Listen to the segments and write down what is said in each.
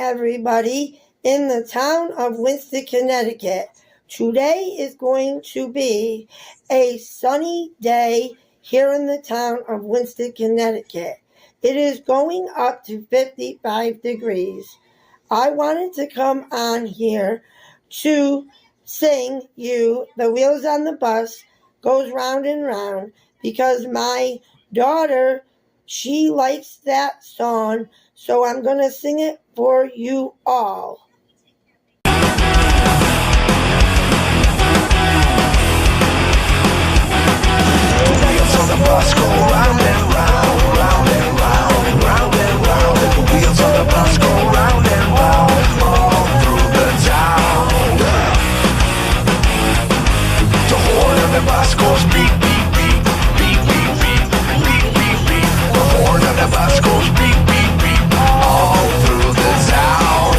everybody in the town of Winston, Connecticut. Today is going to be a sunny day here in the town of Winston, Connecticut. It is going up to 55 degrees. I wanted to come on here to sing you The Wheels on the Bus Goes Round and Round because my daughter, she likes that song, so I'm going to sing it for you all. The wheels on the bus go round and round, round and round, round and round. The wheels on the bus go round and round, all through the town. The horn of the bus goes beep, beep, beep, beep, beep, beep, beep, beep, beep. The horn of the bus goes beep, beep, beep, all through the town.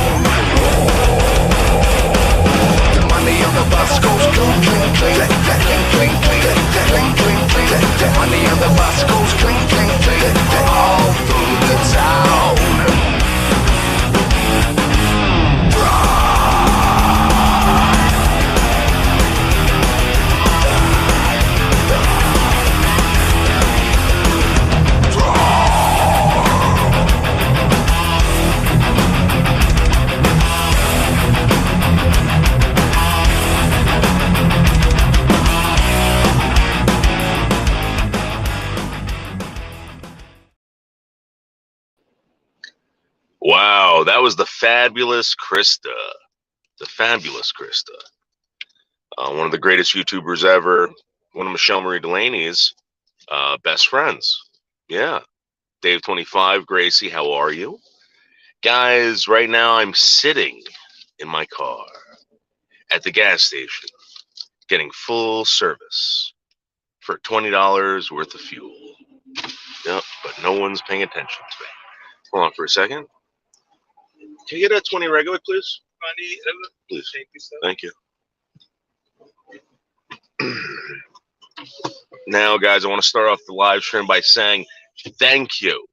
The money on the bus goes clink, clink, clink, clink, clink, clink, clink, clink, clink. The money on the bus goes clink, clink, clink, all through the town. Wow, that was the fabulous Krista. The fabulous Krista. One of the greatest YouTubers ever. One of Michelle Marie Delaney's best friends. Yeah. Dave25, Gracie, how are you? Guys, right now I'm sitting in my car at the gas station getting full service for $20 worth of fuel. Yep, but no one's paying attention to me. Hold on for a second. Can you get a 20 regular, please? 20, please. Thank you, sir. Thank you. Now, guys, I want to start off the live stream by saying thank you.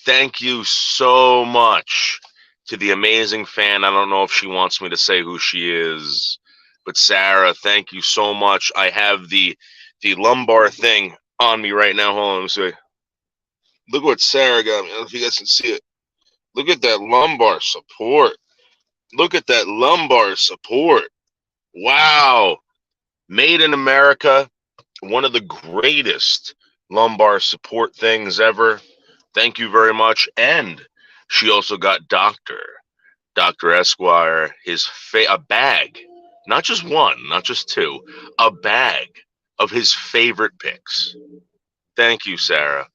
Thank you so much to the amazing fan. I don't know if she wants me to say who she is, but Sarah, thank you so much. I have the lumbar thing on me right now. Hold on, let me see. Look what Sarah got me. I don't know if you guys can see it. Look at that lumbar support. Look at that lumbar support. Wow. Made in America. One of the greatest lumbar support things ever. Thank you very much. And she also got Dr. Esquire, a bag. Not just one, not just two. A bag of his favorite picks. Thank you, Sarah.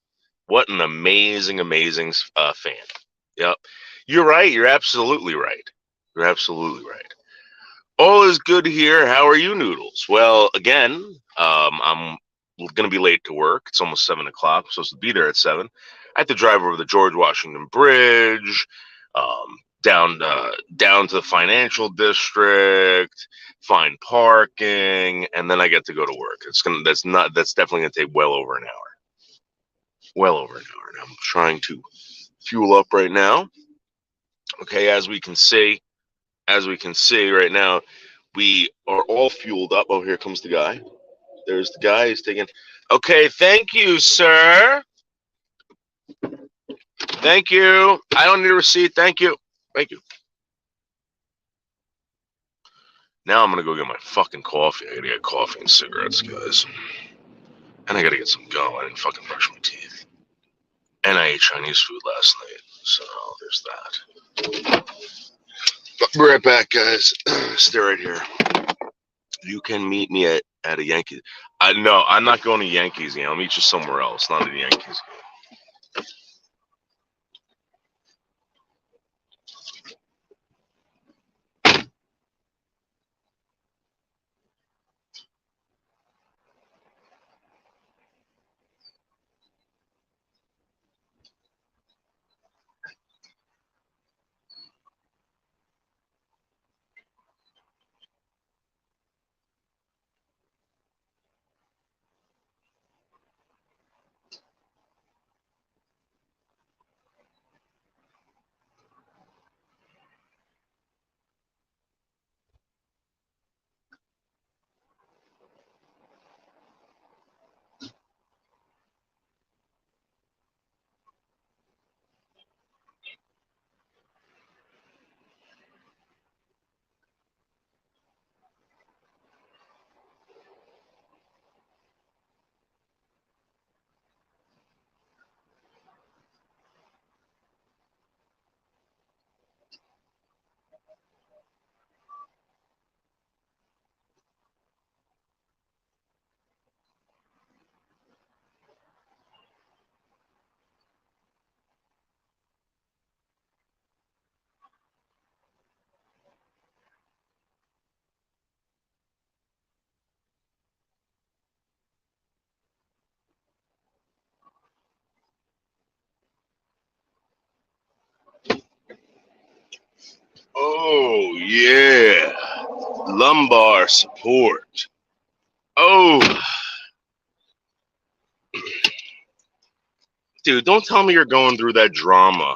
What an amazing, amazing fan. Yep. You're right. You're absolutely right. You're absolutely right. All is good here. How are you, Noodles? Well, again, I'm going to be late to work. It's almost 7 o'clock. I'm supposed to be there at 7. I have to drive over the George Washington Bridge, down to the financial district, find parking, and then I get to go to work. That's definitely going to take well over an hour. Well over an hour. And I'm trying to fuel up right now. Okay, as we can see right now, we are all fueled up. Oh, here comes the guy. There's the guy. He's taking. Okay, thank you, sir. Thank you. I don't need a receipt. Thank you. Thank you. Now I'm gonna go get my fucking coffee. I gotta get coffee and cigarettes, guys. And I gotta get some gum. I didn't fucking brush my teeth. And I ate Chinese food last night. So there's that. But be right back, guys. Stay right here. You can meet me at a Yankees. No, I'm not going to Yankees game. I'll meet you somewhere else, not at the Yankees game. Oh, yeah. Lumbar support. Oh, dude, don't tell me you're going through that drama.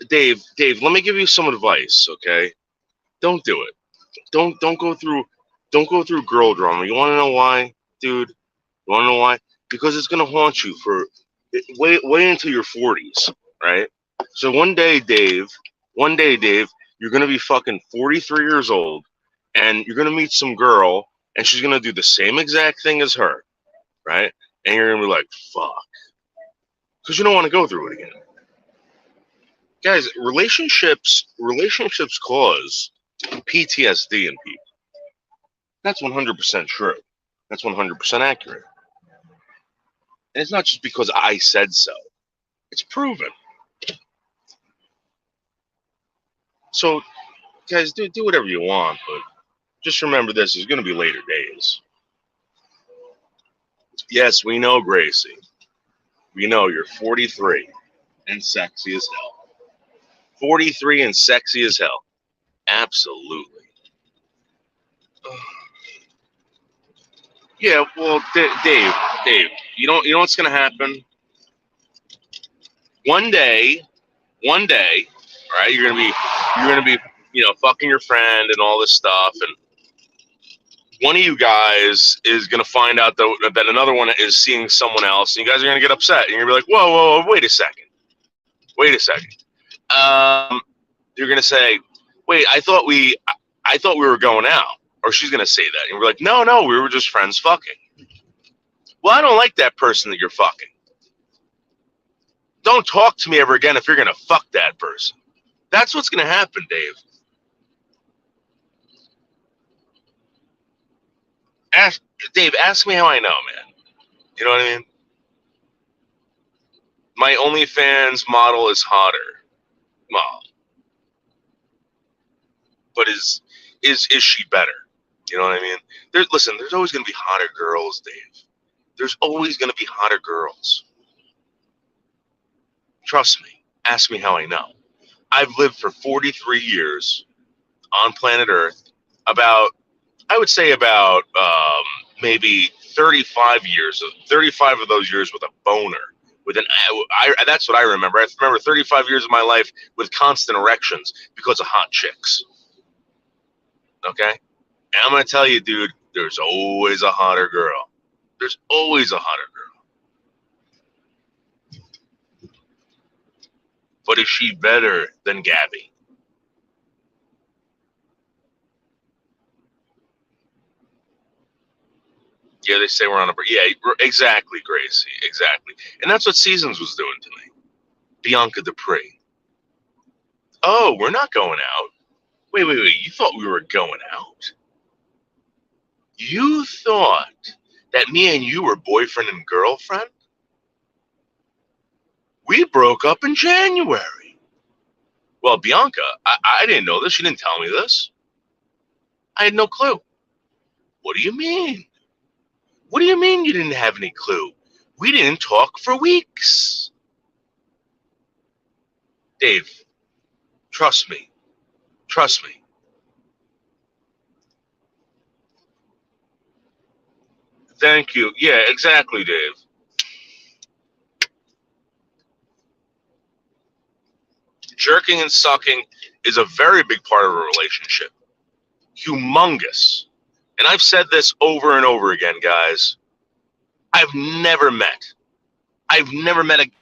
Dave, let me give you some advice, okay? Don't do it. Don't go through girl drama. You want to know why, dude? You want to know why? Because it's gonna haunt you for way into your 40s, right? So one day, Dave, you're gonna be fucking 43 years old, and you're gonna meet some girl, and she's gonna do the same exact thing as her, right? And you're gonna be like, fuck, because you don't want to go through it again. Guys, relationships cause PTSD in people. That's 100% true. That's 100% accurate. And it's not just because I said so. It's proven. So, guys, do whatever you want, but just remember this: there's going to be later days. Yes, we know, Gracie. We know you're 43 and sexy as hell. 43 and sexy as hell. Absolutely. Yeah, well, Dave, you know what's going to happen? One day, right? You're gonna be, fucking your friend and all this stuff, and one of you guys is gonna find out that another one is seeing someone else, and you guys are gonna get upset, and you're gonna be like, whoa, wait a second. You're gonna say, wait, I thought we were going out, or she's gonna say that, and we're like, no, we were just friends fucking. Well, I don't like that person that you're fucking. Don't talk to me ever again if you're gonna fuck that person. That's what's gonna happen, Dave. Ask me how I know, man. You know what I mean? My OnlyFans model is hotter. Well, but is she better? You know what I mean? There's always gonna be hotter girls, Dave. There's always gonna be hotter girls. Trust me. Ask me how I know. I've lived for 43 years on planet Earth. I would say about maybe 35 of those years with a boner. That's what I remember. I remember 35 years of my life with constant erections because of hot chicks. Okay? And I'm going to tell you, dude, there's always a hotter girl. There's always a hotter girl. But is she better than Gabby? Yeah, they say we're on a break. Yeah, exactly, Gracie. Exactly. And that's what Seasons was doing to me. Bianca Dupree. Oh, we're not going out. Wait. You thought we were going out? You thought that me and you were boyfriend and girlfriend? We broke up in January. Well, Bianca, I didn't know this. She didn't tell me this. I had no clue. What do you mean? What do you mean you didn't have any clue? We didn't talk for weeks. Dave, trust me. Trust me. Thank you. Yeah, exactly, Dave. Jerking and sucking is a very big part of a relationship. Humongous. And I've said this over and over again, guys. I've never met a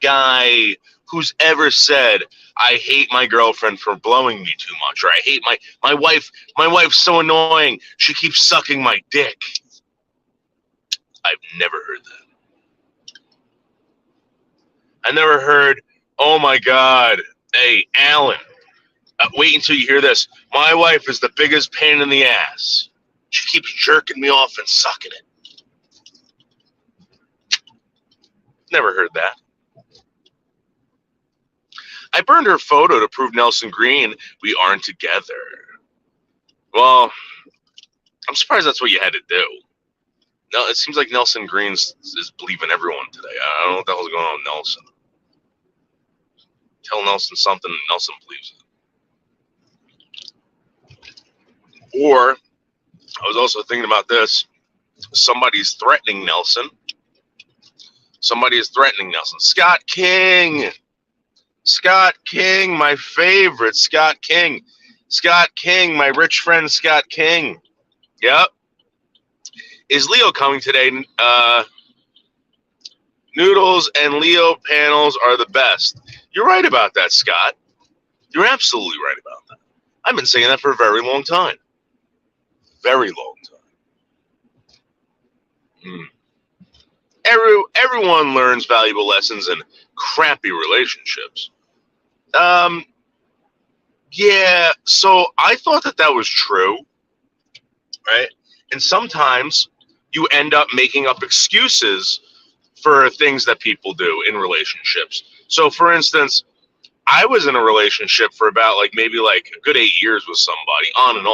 guy who's ever said, I hate my girlfriend for blowing me too much, or I hate my wife. My wife's so annoying. She keeps sucking my dick. I've never heard that. I never heard, oh my God, hey, Alan, wait until you hear this. My wife is the biggest pain in the ass. She keeps jerking me off and sucking it. Never heard that. I burned her photo to prove Nelson Green we aren't together. Well, I'm surprised that's what you had to do. No, it seems like Nelson Green is believing everyone today. I don't know what the hell's going on with Nelson. Tell Nelson something, Nelson believes it. Or I was also thinking about this. Somebody's threatening Nelson. Somebody is threatening Nelson. Scott King. Scott King, my favorite. Scott King. Scott King, my rich friend Scott King. Yep. Is Leo coming today? Noodles and Leo panels are the best. You're right about that, Scott. You're absolutely right about that. I've been saying that for a very long time. Very long time. Everyone learns valuable lessons in crappy relationships. Yeah, so I thought that was true, right? And sometimes you end up making up excuses for things that people do in relationships. So, for instance, I was in a relationship for about maybe a good 8 years with somebody, on and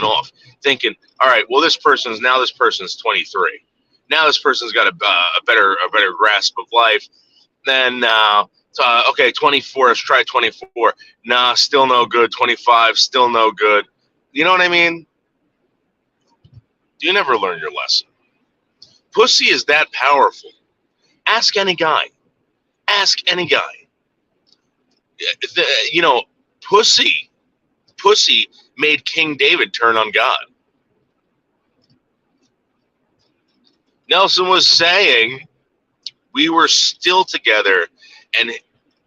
off, thinking, all right, well, this person's 23. Now this person's got a better grasp of life. Then okay, 24. Let's try 24. Nah, still no good. 25, still no good. You know what I mean? You never learn your lesson. Pussy is that powerful. Ask any guy. Ask any guy. Pussy made King David turn on God. Nelson was saying we were still together and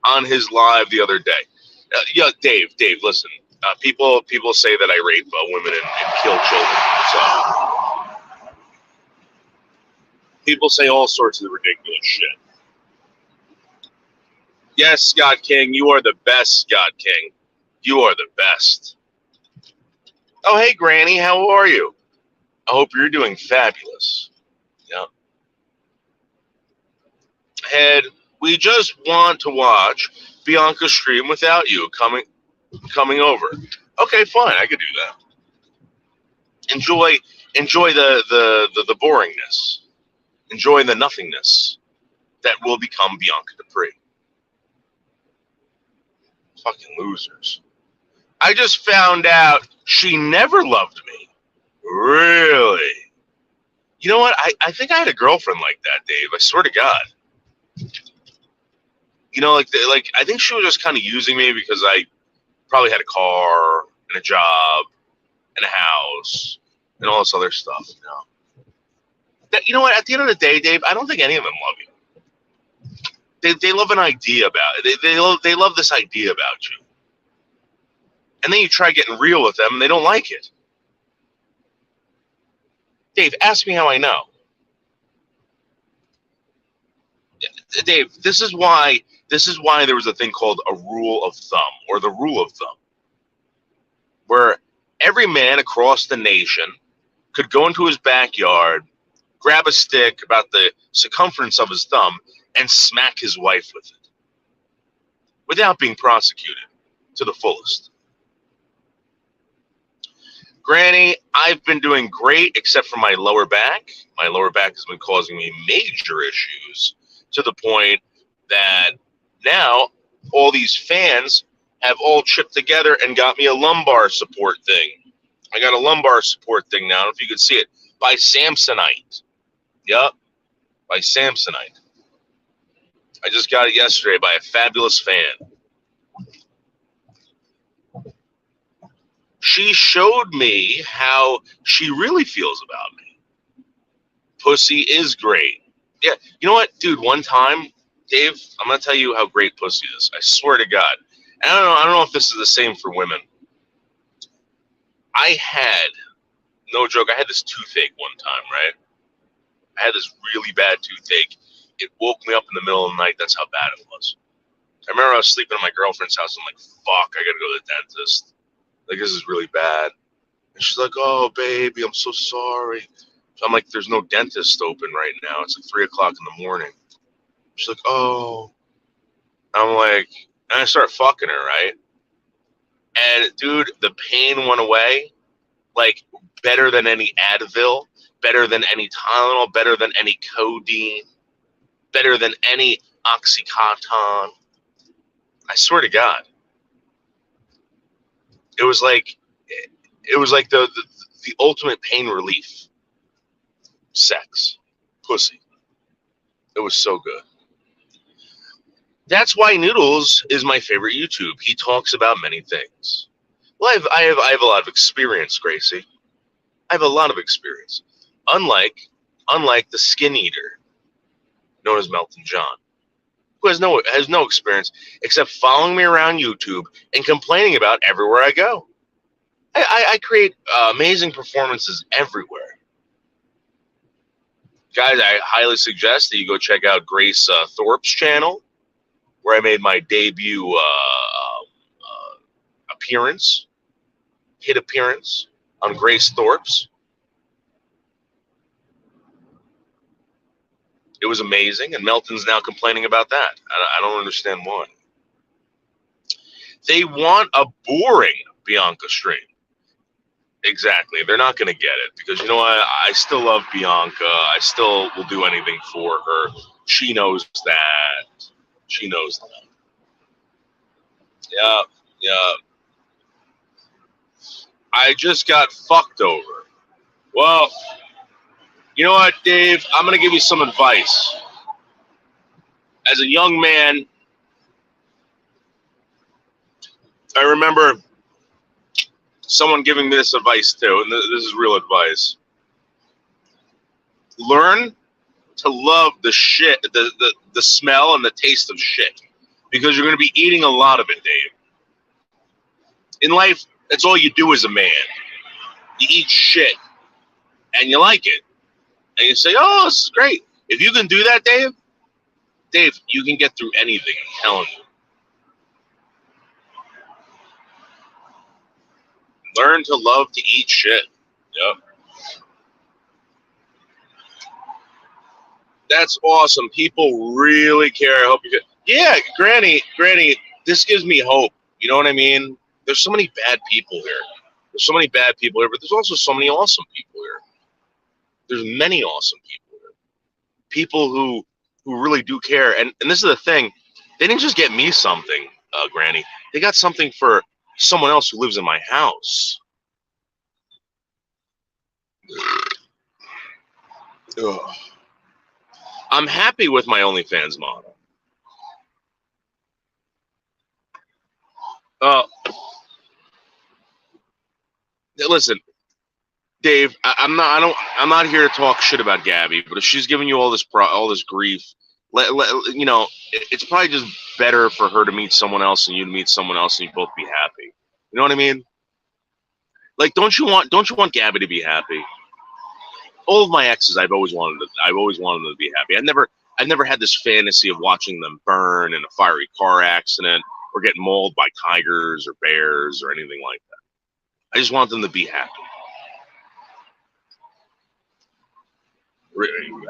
on his live the other day. Dave, listen. People say that I rape women and kill children. So people say all sorts of ridiculous shit. Yes, Scott King, you are the best, Scott King. You are the best. Oh, hey, Granny, how are you? I hope you're doing fabulous. Yeah. Head, we just want to watch Bianca stream without you coming over. Okay, fine, I could do that. Enjoy the boringness. Enjoy the nothingness that will become Bianca Dupree. Fucking losers. I just found out she never loved me. Really? You know what? I think I had a girlfriend like that, Dave. I swear to God. You know, I think she was just kind of using me because I probably had a car and a job and a house and all this other stuff. You know what? At the end of the day, Dave, I don't think any of them love you. They love an idea about it. They love this idea about you. And then you try getting real with them and they don't like it. Dave, ask me how I know. Dave, this is why there was a thing called a rule of thumb, or the rule of thumb, where every man across the nation could go into his backyard, grab a stick about the circumference of his thumb, and smack his wife with it without being prosecuted to the fullest. Granny, I've been doing great except for my lower back. My lower back has been causing me major issues to the point that now all these fans have all chipped together and got me a lumbar support thing. I got a lumbar support thing now, if you could see it, by Samsonite. Yup, by Samsonite. I just got it yesterday by a fabulous fan. She showed me how she really feels about me. Pussy is great. Yeah, you know what, dude? One time, Dave, I'm gonna tell you how great pussy is. I swear to God. And I don't know if this is the same for women. I had, no joke, I had this toothache one time, right? I had this really bad toothache. It woke me up in the middle of the night. That's how bad it was. I remember I was sleeping at my girlfriend's house. I'm like, fuck, I gotta go to the dentist. Like, this is really bad. And she's like, oh, baby, I'm so sorry. So I'm like, there's no dentist open right now. It's like 3 o'clock in the morning. She's like, oh. I'm like, and I start fucking her, right? And, dude, the pain went away. Like, better than any Advil, better than any Tylenol, better than any codeine, better than any Oxycontin. I swear to God. It was like, it was like the ultimate pain relief. Sex, pussy. It was so good. That's why Noodles is my favorite YouTube. He talks about many things. Well, I have a lot of experience, Gracie. I have a lot of experience. Unlike the skin eater, known as Melton John, who has no experience except following me around YouTube and complaining about everywhere I go. I create amazing performances everywhere. Guys, I highly suggest that you go check out Grace Thorpe's channel, where I made my debut hit appearance on Grace Thorpe's. It was amazing, and Melton's now complaining about that. I don't understand why. They want a boring Bianca stream. Exactly. They're not going to get it because, you know what? I still love Bianca. I still will do anything for her. She knows that. She knows that. Yeah. I just got fucked over. Well, you know what, Dave? I'm going to give you some advice. As a young man, I remember someone giving me this advice too, and this is real advice. Learn to love the shit, the smell and the taste of shit, because you're going to be eating a lot of it, Dave. In life, that's all you do as a man. You eat shit, and you like it, and you say, "Oh, this is great." If you can do that, Dave, you can get through anything. I'm telling you. Learn to love to eat shit. Yep. That's awesome. People really care. I hope you get. Yeah, Granny, this gives me hope. You know what I mean? There's so many bad people here. There's so many bad people here, but there's also so many awesome people here. There's many awesome people here. People who really do care. And this is the thing. They didn't just get me something, Granny. They got something for someone else who lives in my house. Ugh. I'm happy with my OnlyFans model. Listen, Dave, I'm not here to talk shit about Gabby, but if she's giving you all this grief, you know, it's probably just better for her to meet someone else and you to meet someone else and you both be happy. You know what I mean? Like, don't you want Gabby to be happy? All of my exes, I've always wanted them to be happy. I've never had this fantasy of watching them burn in a fiery car accident or get mauled by tigers or bears or anything like that. I just want them to be happy.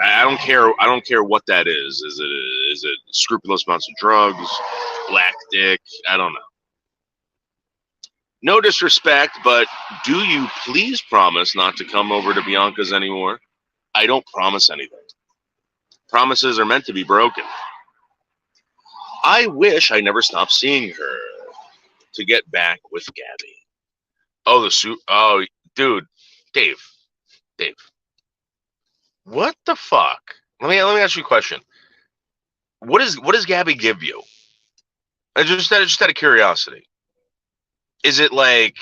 I don't care what that is. Is it scrupulous amounts of drugs, black dick? I don't know. No disrespect, but do you please promise not to come over to Bianca's anymore? I don't promise anything. Promises are meant to be broken. I wish I never stopped seeing her to get back with Gabby. Oh, dude, Dave. What the fuck? Let me ask you a question. What does Gabby give you? Just out of curiosity. Is it like,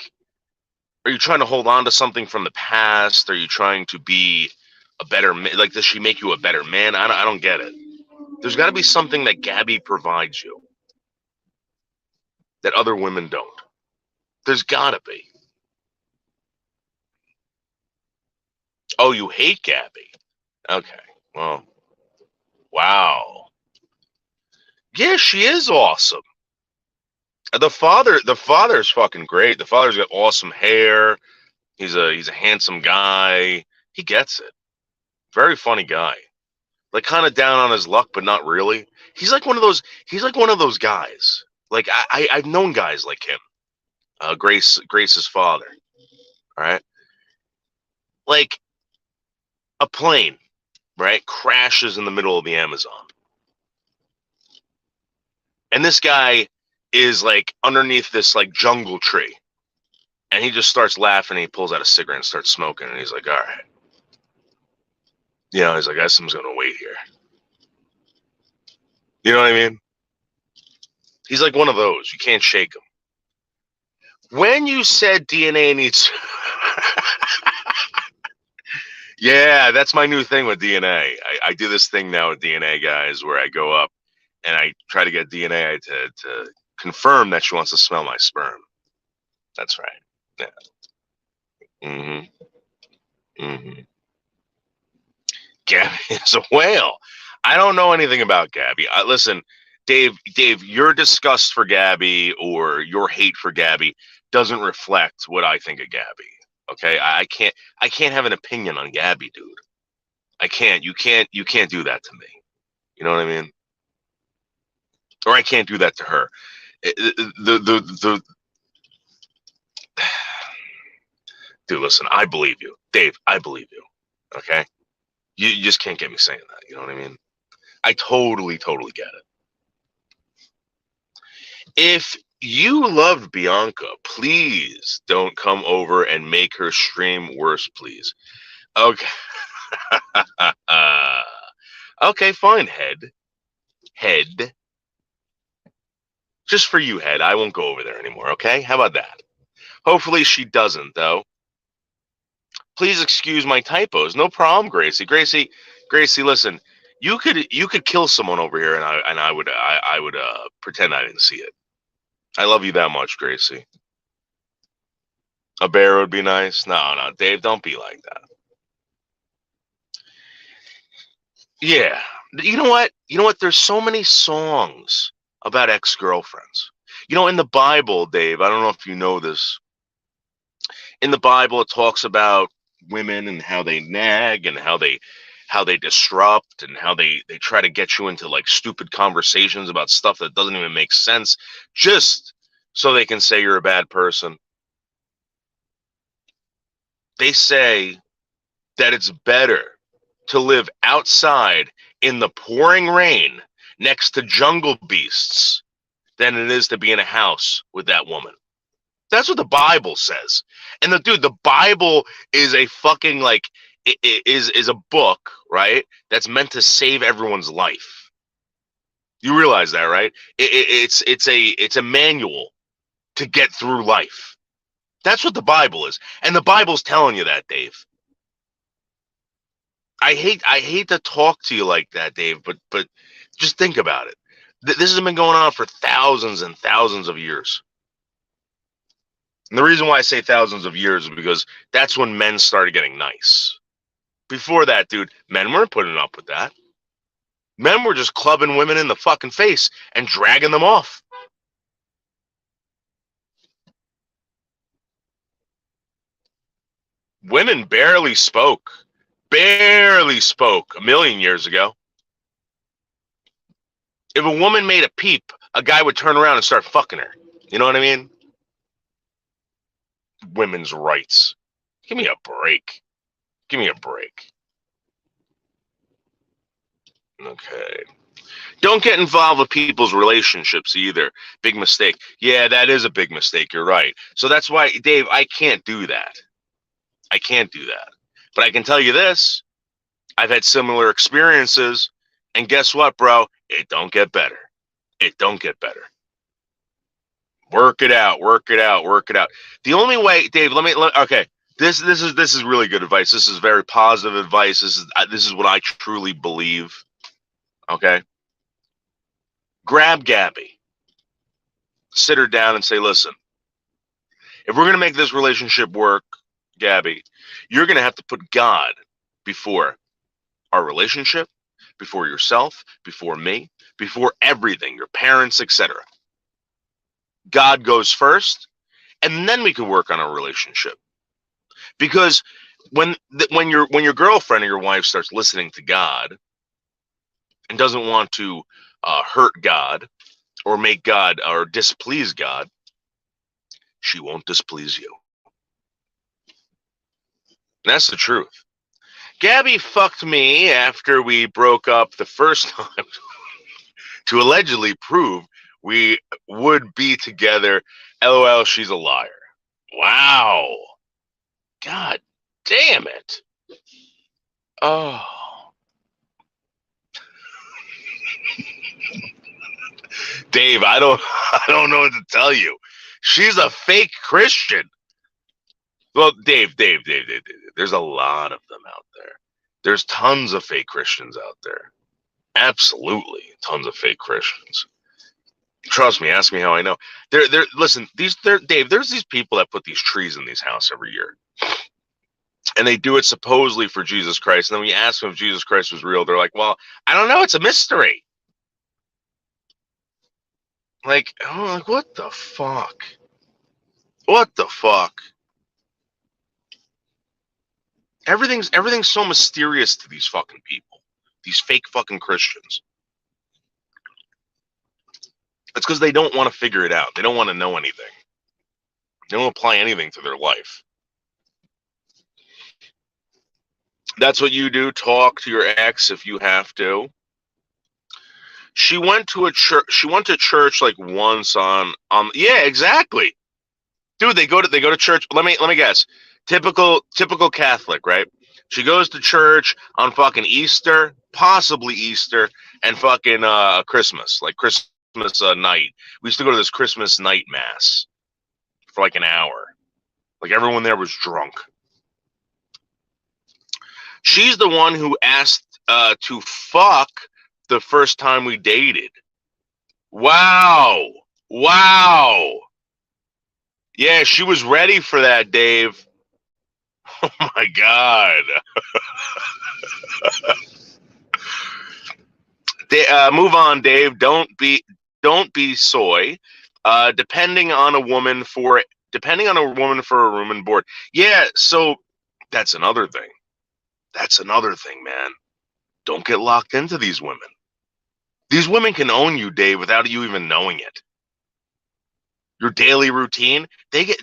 are you trying to hold on to something from the past? Are you trying to be a better man? Like, does she make you a better man? I don't get it. There's got to be something that Gabby provides you that other women don't. There's got to be. Oh, you hate Gabby? Okay. Well, wow. Yeah, she is awesome. The father's fucking great. The father's got awesome hair. He's a handsome guy. He gets it. Very funny guy. Like, kind of down on his luck, but not really. He's like one of those guys. Like, I've known guys like him. Grace's father. All right. Like, a plane, right, crashes in the middle of the Amazon. And this guy is like underneath this like jungle tree, And he just starts laughing. And he pulls out a cigarette and starts smoking. And he's like, all right. You know, he's like, I guess I'm just going to wait here. You know what I mean? He's like one of those. You can't shake him. When you said DNA needs... Yeah, that's my new thing with DNA. I do this thing now with DNA, guys, where I go up and I try to get DNA to confirm that she wants to smell my sperm. That's right. Yeah. Mm-hmm. Gabby is a whale. I don't know anything about Gabby. Listen, Dave, your disgust for Gabby or your hate for Gabby doesn't reflect what I think of Gabby. Okay, I can't have an opinion on Gabby, dude. I can't. You can't do that to me. You know what I mean? Or I can't do that to her. Dude, listen, I believe you, Dave. I believe you. Okay, you just can't get me saying that. You know what I mean? I totally get it. If you loved Bianca, please don't come over and make her stream worse, please. Okay. Okay, fine, Head. Just for you, Head. I won't go over there anymore, okay? How about that? Hopefully she doesn't, though. Please excuse my typos. No problem, Gracie. Gracie, listen. You could kill someone over here, and I would pretend I didn't see it. I love you that much, Gracie. A bear would be nice. No, Dave, don't be like that. Yeah. You know what? There's so many songs about ex-girlfriends. You know, in the Bible, Dave, I don't know if you know this. In the Bible, it talks about women and how they nag and how they disrupt and how they try to get you into like stupid conversations about stuff that doesn't even make sense just so they can say you're a bad person. They say that it's better to live outside in the pouring rain next to jungle beasts than it is to be in a house with that woman. That's what the Bible says. And the Bible is a fucking like is a book, right? That's meant to save everyone's life. You realize that, right? It's a manual to get through life. That's what the Bible is. And the Bible's telling you that, Dave. I hate to talk to you like that, Dave, but just think about it. This has been going on for thousands and thousands of years. And the reason why I say thousands of years is because that's when men started getting nice. Before that, dude, men weren't putting up with that. Men were just clubbing women in the fucking face and dragging them off. Women barely spoke a million years ago. If a woman made a peep, a guy would turn around and start fucking her. You know what I mean? Women's rights. Give me a break. Okay. Don't get involved with people's relationships either. Big mistake. Yeah, that is a big mistake. You're right. So that's why, Dave, I can't do that. But I can tell you this. I've had similar experiences. And guess what, bro? It don't get better. Work it out. The only way, Dave, okay. This is really good advice. This is very positive advice. This is what I truly believe. Okay. Grab Gabby. Sit her down and say, listen, if we're going to make this relationship work, Gabby, you're going to have to put God before our relationship, before yourself, before me, before everything, your parents, etc. God goes first, and then we can work on our relationship. Because when your girlfriend or your wife starts listening to God and doesn't want to hurt God or make God or displease God, she won't displease you. That's the truth. Gabby fucked me after we broke up the first time to allegedly prove we would be together. LOL, she's a liar. Wow. God damn it. Oh. Dave, I don't I don't know what to tell you. She's a fake Christian. Well, Dave. There's a lot of them out there. There's tons of fake Christians out there. Absolutely, tons of fake Christians. Trust me. Ask me how I know. Listen. Dave. There's these people that put these trees in these houses every year, and they do it supposedly for Jesus Christ. And then when you ask them if Jesus Christ was real, they're like, "Well, I don't know. It's a mystery." Like, I'm like, what the fuck? What the fuck? Everything's so mysterious to these fucking people. These fake fucking Christians. It's because they don't want to figure it out. They don't want to know anything. They don't apply anything to their life. That's what you do. Talk to your ex if you have to. She went to a church. She went to church like once on. Yeah, exactly, dude. They go to church. Let me guess. Typical Catholic, right? She goes to church on fucking Easter, possibly Easter, and fucking Christmas, like Christmas night. We used to go to this Christmas night mass for like an hour. Like everyone there was drunk. She's the one who asked to fuck the first time we dated. Wow. Yeah, she was ready for that, Dave. Oh my God. Move on, Dave. Don't be soy. Depending on a woman for a room and board. Yeah, so that's another thing. Man. Don't get locked into these women. These women can own you, Dave, without you even knowing it. Your daily routine, Dave,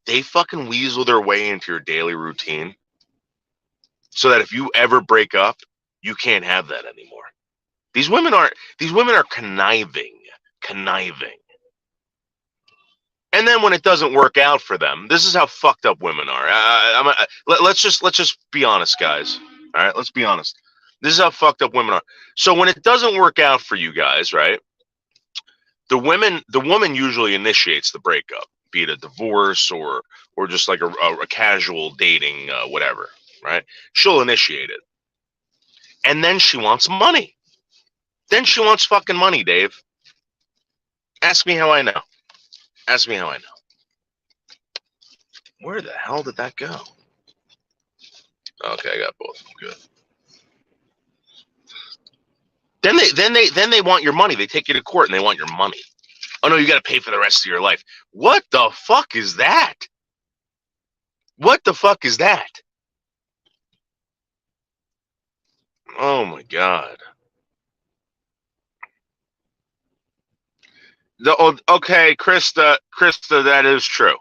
they fucking weasel their way into your daily routine so that if you ever break up, you can't have that anymore. These women are conniving. And then when it doesn't work out for them, this is how fucked up women are. Let's just be honest, guys. All right, let's be honest. This is how fucked up women are. So when it doesn't work out for you guys, right? The woman usually initiates the breakup, be it a divorce or just like a casual dating, whatever, right? She'll initiate it. And then she wants money. Then she wants fucking money, Dave. Ask me how I know. Where the hell did that go? Okay, I got both. Good. Then they want your money. They take you to court and they want your money. Oh no, you got to pay for the rest of your life. What the fuck is that? Oh my God. Okay, Krista, that is true.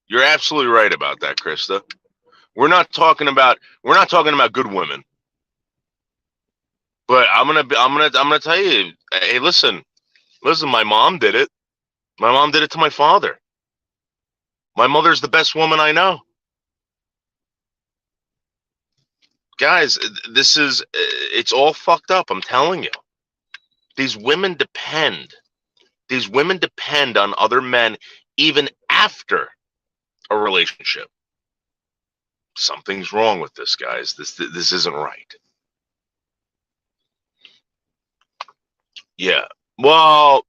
You're absolutely right about that, Krista. We're not talking about good women. But I'm gonna tell you, hey, listen, my mom did it. My mom did it to my father. My mother's the best woman I know. Guys, it's all fucked up, I'm telling you. These women depend on other men even after a relationship. Something's wrong with this, guys. This isn't right. Yeah. Well,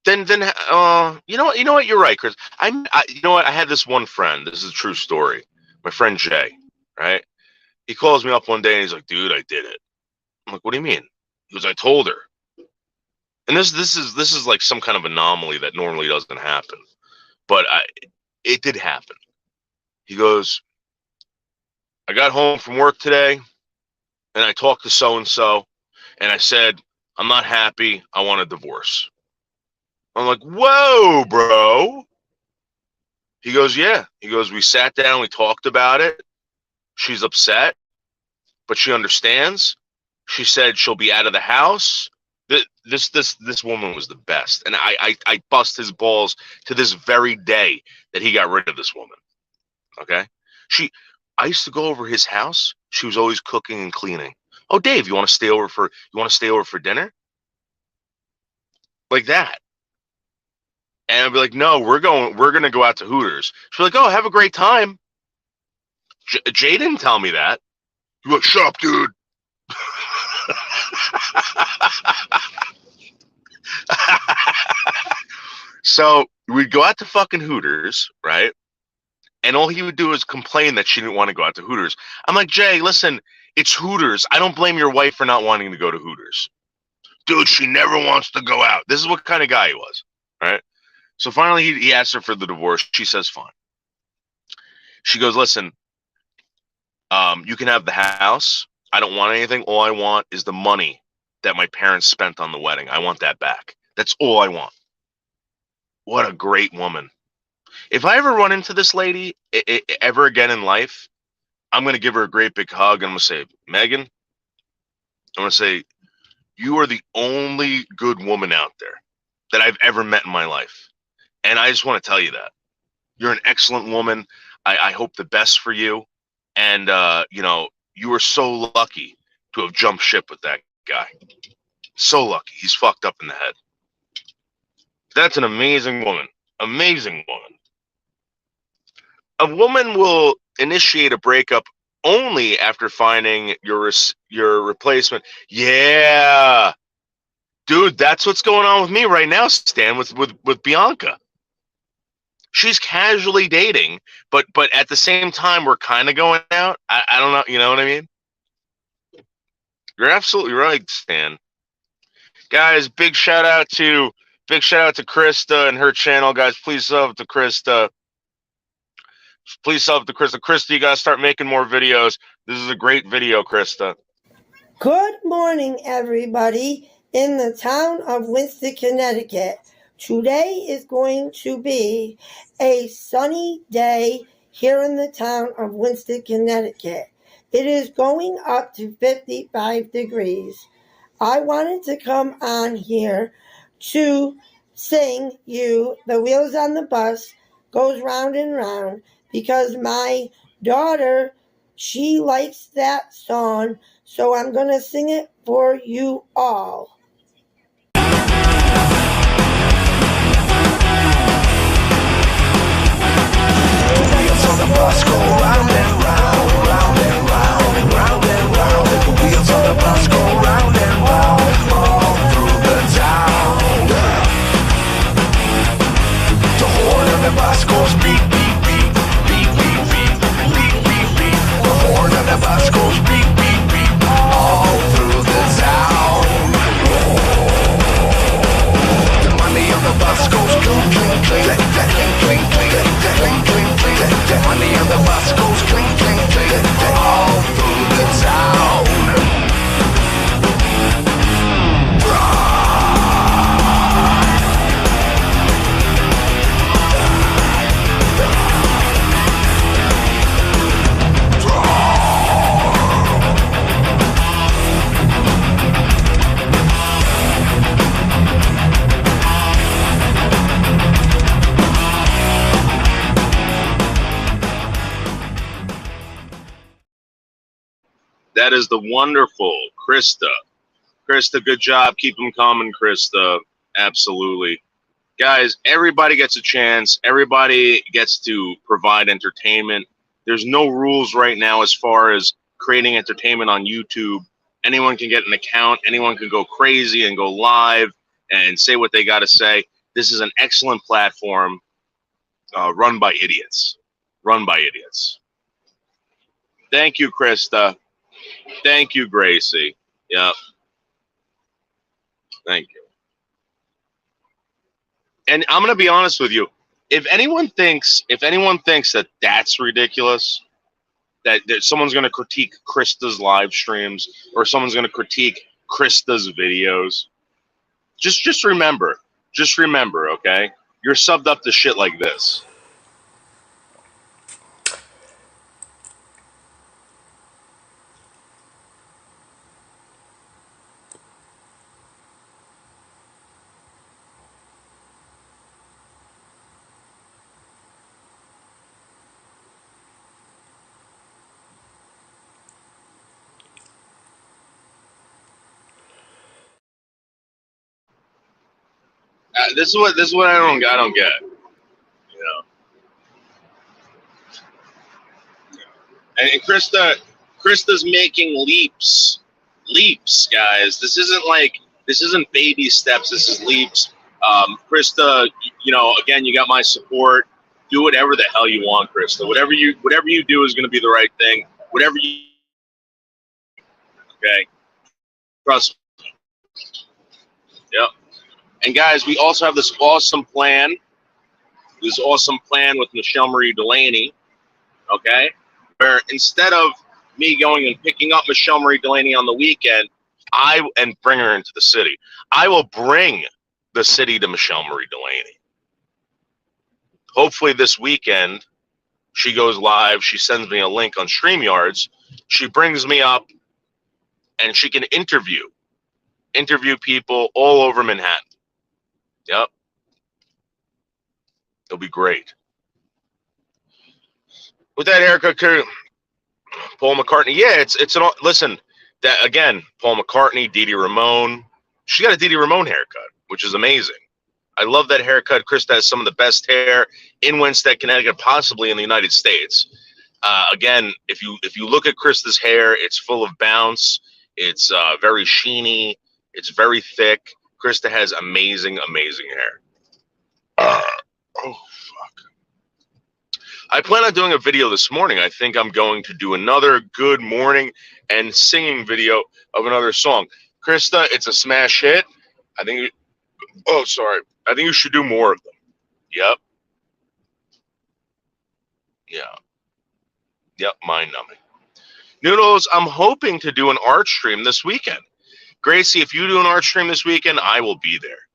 then you know what? You're right, Chris. You know what? I had this one friend. This is a true story. My friend Jay, right? He calls me up one day and he's like, "Dude, I did it." I'm like, "What do you mean?" He goes, "I told her." And this is like some kind of anomaly that normally doesn't happen, but it did happen. He goes, "I got home from work today, and I talked to so and so, and I said I'm not happy. I want a divorce." I'm like, "Whoa, bro." He goes, "Yeah." He goes, "We sat down, we talked about it. She's upset, but she understands. She said she'll be out of the house This woman was the best, and I bust his balls to this very day that he got rid of this woman. Okay, I used to go over his house. She was always cooking and cleaning. Oh, Dave, you want to stay over for dinner? Like that. And I'd be like, no, we're gonna go out to Hooters. She's like, oh, have a great time. Jay didn't tell me that. He like, shut up, dude. So we'd go out to fucking Hooters, right? And all he would do is complain that she didn't want to go out to Hooters. I'm like, Jay, listen, it's Hooters. I don't blame your wife for not wanting to go to Hooters. Dude, she never wants to go out. This is what kind of guy he was, right? So finally, he asked her for the divorce. She says, fine. She goes, listen, you can have the house. I don't want anything. All I want is the money that my parents spent on the wedding. I want that back. That's all I want. What a great woman. If I ever run into this lady ever again in life, I'm going to give her a great big hug. And I'm going to say, Megan, I'm going to say, you are the only good woman out there that I've ever met in my life. And I just want to tell you that. You're an excellent woman. I hope the best for you. And, you were so lucky to have jumped ship with that guy. So lucky. He's fucked up in the head. That's an amazing woman. Amazing woman. A woman will initiate a breakup only after finding your replacement. Yeah. Dude, that's what's going on with me right now, Stan, with Bianca. She's casually dating, but at the same time, we're kind of going out. I don't know. You know what I mean? You're absolutely right, Stan. Guys, big shout out to Krista and her channel. Guys, please sub to Krista. Please sub to Krista. Krista, you gotta start making more videos. This is a great video, Krista. Good morning, everybody in the town of Winston, Connecticut. Today is going to be a sunny day here in the town of Winston, Connecticut. It is going up to 55 degrees. I wanted to come on here to sing you The Wheels on the Bus Goes Round and Round because my daughter, she likes that song, so I'm going to sing it for you all. The bus go round and round, round and round, round and round. The wheels of the bus go round and round, all through the town. The horn of the bus goes beep, beep, beep, beep, beep, beep, beep, beep, beep. The horn of the bus goes beep, beep, beep, all through the town. The money of the bus goes clink, clink, clink, clink, clink, clink, clink, clink. The money on the bus goes clink, clink, clink, all through the town. That is the wonderful Krista. Krista, good job. Keep them coming, Krista. Absolutely. Guys, everybody gets a chance. Everybody gets to provide entertainment. There's no rules right now as far as creating entertainment on YouTube. Anyone can get an account. Anyone can go crazy and go live and say what they got to say. This is an excellent platform run by idiots. Run by idiots. Thank you, Krista. Thank you, Gracie. Yep. Thank you. And I'm gonna be honest with you. If anyone thinks that that's ridiculous, that someone's gonna critique Krista's live streams or someone's gonna critique Krista's videos, just remember, okay? You're subbed up to shit like this. this is what I don't get. You know, and Krista's making leaps, guys. This isn't baby steps. This is leaps. Krista, you know, again, you got my support. Do whatever the hell you want, Krista. Whatever you do is going to be the right thing. Whatever you, okay, trust me. Yep. And guys, we also have this awesome plan. This awesome plan with Michelle Marie Delaney. Okay, where instead of me going and picking up Michelle Marie Delaney on the weekend, and bring her into the city, I will bring the city to Michelle Marie Delaney. Hopefully this weekend, she goes live. She sends me a link on StreamYards. She brings me up, and she can interview people all over Manhattan. Yep, it'll be great. With that haircut, Paul McCartney. Yeah, it's an listen. That again, Paul McCartney, Dee Dee Ramone. She got a Dee Dee Ramone haircut, which is amazing. I love that haircut. Krista has some of the best hair in Winsted, Connecticut, possibly in the United States. Again, if you look at Krista's hair, it's full of bounce. It's very sheeny. It's very thick. Krista has amazing hair. Oh, fuck. I plan on doing a video this morning. I think I'm going to do another good morning and singing video of another song. Krista, it's a smash hit. I think you should do more of them. Yep. Yeah. Yep, mind-numbing. Noodles, I'm hoping to do an art stream this weekend. Gracie, if you do an art stream this weekend, I will be there.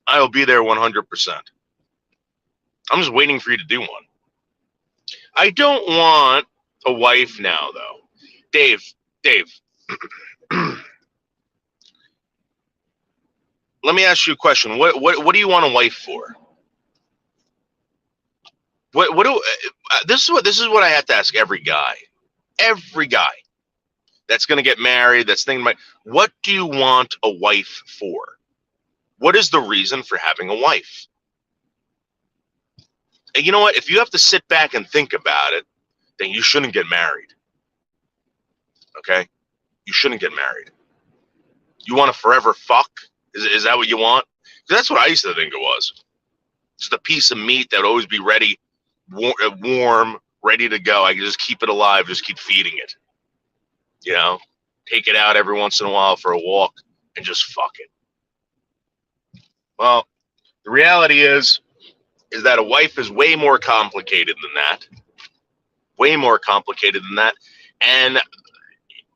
I will be there 100%. I'm just waiting for you to do one. I don't want a wife now, though. Dave. Let me ask you a question. What do you want a wife for? This is what I have to ask every guy. Every guy that's going to get married, that's thinking about, what do you want a wife for? What is the reason for having a wife? And you know what? If you have to sit back and think about it, then you shouldn't get married. Okay? You shouldn't get married. You want to forever fuck? Is that what you want? 'Cause that's what I used to think it was. Just a piece of meat that would always be ready, warm, ready to go. I could just keep it alive, just keep feeding it. You know? Take it out every once in a while for a walk and just fuck it. Well, the reality is that a wife is way more complicated than that. Way more complicated than that. And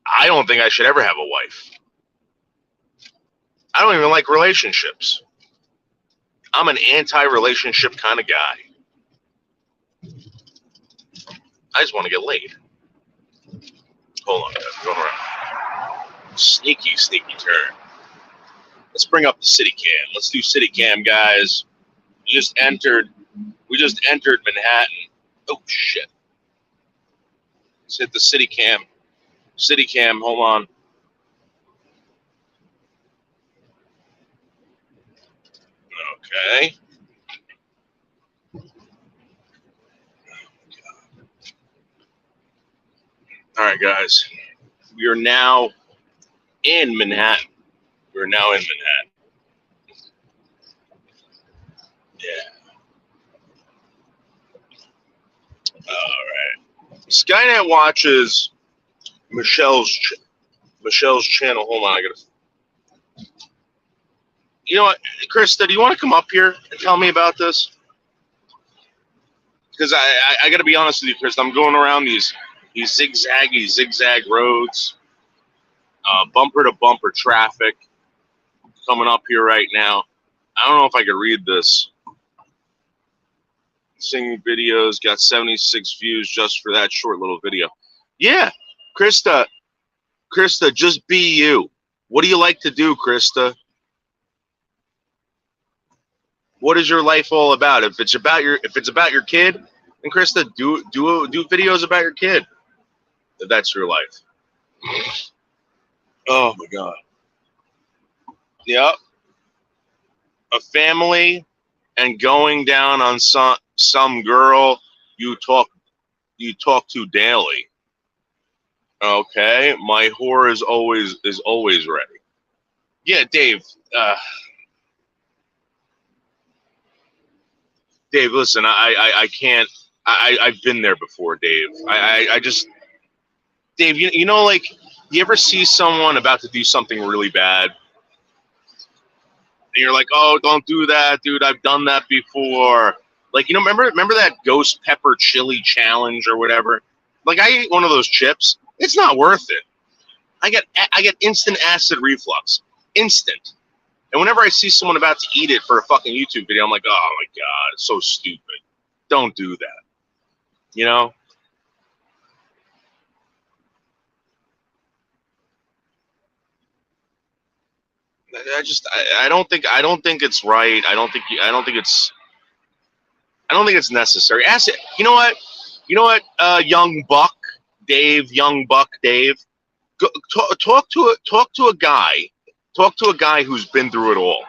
I don't think I should ever have a wife. I don't even like relationships. I'm an anti-relationship kind of guy. I just want to get laid. Hold on, guys. I'm going around. Sneaky turn. Let's bring up the city cam. Let's do city cam, guys. We just entered Manhattan. Oh shit. Let's hit the city cam. City cam, hold on. Okay. All right, guys. We are now in Manhattan. We're now in Manhattan. Yeah. All right. Skynet watches Michelle's channel. Hold on, I gotta. You know what, Krista? Do you want to come up here and tell me about this? Because I got to be honest with you, Krista. I'm going around these zigzag roads, bumper to bumper traffic coming up here right now. I don't know if I could read this. Singing videos got 76 views just for that short little video. Yeah, Krista, just be you. What do you like to do, Krista? What is your life all about? If it's about your kid, then Krista, do videos about your kid. If that's your life. Oh my God. Yep. a family and going down on some girl you talk to daily. Okay, my whore is always ready. Yeah, Dave. Dave, listen, I can't. I've been there before, Dave. I just, Dave, you know, like, you ever see someone about to do something really bad, and you're like, oh, don't do that, dude. I've done that before. Like, you know, remember that ghost pepper chili challenge or whatever? Like, I ate one of those chips. It's not worth it. I get instant acid reflux, instant. And whenever I see someone about to eat it for a fucking YouTube video, I'm like, oh my god, it's so stupid. Don't do that. You know? I don't think it's right. I don't think it's necessary. Ask it. You know what? Young Buck Dave. Go, talk to a guy. Talk to a guy who's been through it all.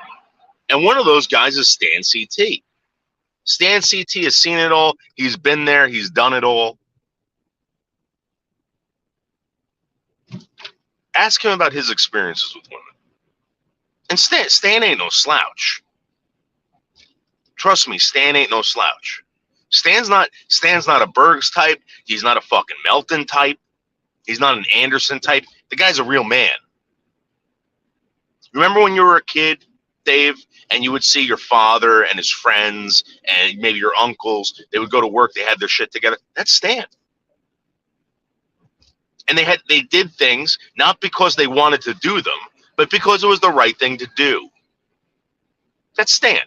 And one of those guys is Stan CT. Stan CT has seen it all. He's been there. He's done it all. Ask him about his experiences with women. And Stan ain't no slouch. Trust me, Stan ain't no slouch. Stan's not a Bergs type. He's not a fucking Melton type. He's not an Anderson type. The guy's a real man. Remember when you were a kid, Dave, and you would see your father and his friends and maybe your uncles, they would go to work, they had their shit together. That's Stan. And they did things not because they wanted to do them, but because it was the right thing to do. That's Stan.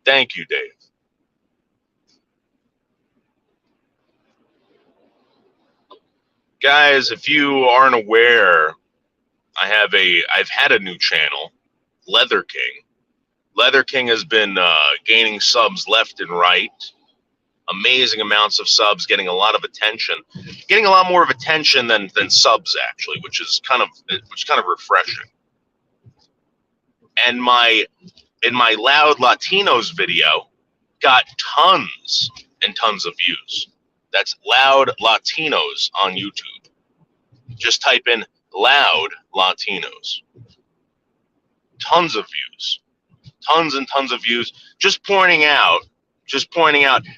Thank you, Dave. Guys, if you aren't aware, I've had a new channel, Leather King. Leather King has been gaining subs left and right. Amazing amounts of subs, getting a lot of attention, getting a lot more of attention than subs actually, which is kind of refreshing. And in my Loud Latinos video, got tons and tons of views. That's Loud Latinos on YouTube. Just type in Loud Latinos. Tons of views. Tons and tons of views. Just pointing out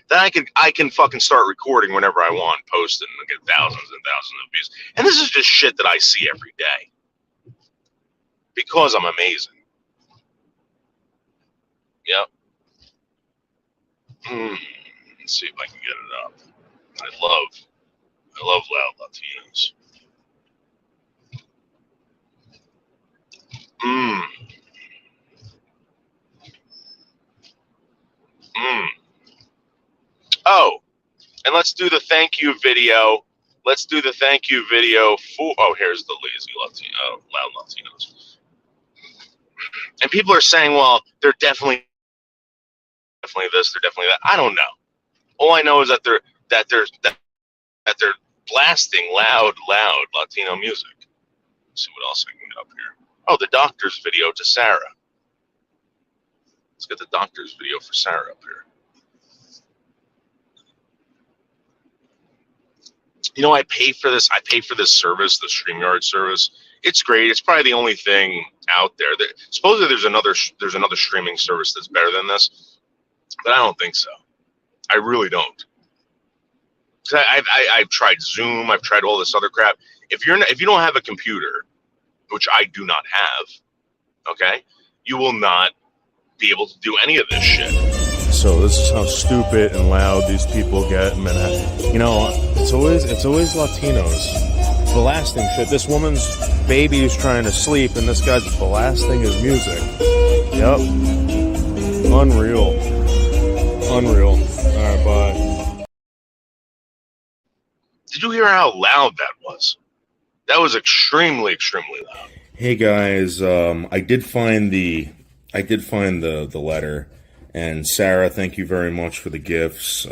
that I can fucking start recording whenever I want, posting and get thousands and thousands of views. And this is just shit that I see every day. Because I'm amazing. Yep. Let's see if I can get it up. I love Loud Latinos. Oh, and let's do the thank you video. Let's do the thank you video for. Oh, here's the lazy Latino, Loud Latinos. And people are saying, well, they're definitely this, they're definitely that. I don't know. All I know is that they're blasting loud Latino music. Let's see what else I can get up here. Oh, the doctor's video to Sarah. Let's get the doctor's video for Sarah up here. You know, I pay for this service, the StreamYard service. It's great. It's probably the only thing out there that supposedly there's another streaming service that's better than this, but I don't think so. I really don't. I've tried Zoom. I've tried all this other crap. If you don't have a computer, which I do not have, okay, you will not be able to do any of this shit. So this is how stupid and loud these people get in Manhattan. You know, it's always Latinos blasting shit. This woman's baby is trying to sleep, and this guy's blasting his music. Yep, unreal. All right, bye. Did you hear how loud that was? That was extremely loud. Hey guys, I did find the letter. And Sarah, thank you very much for the gifts.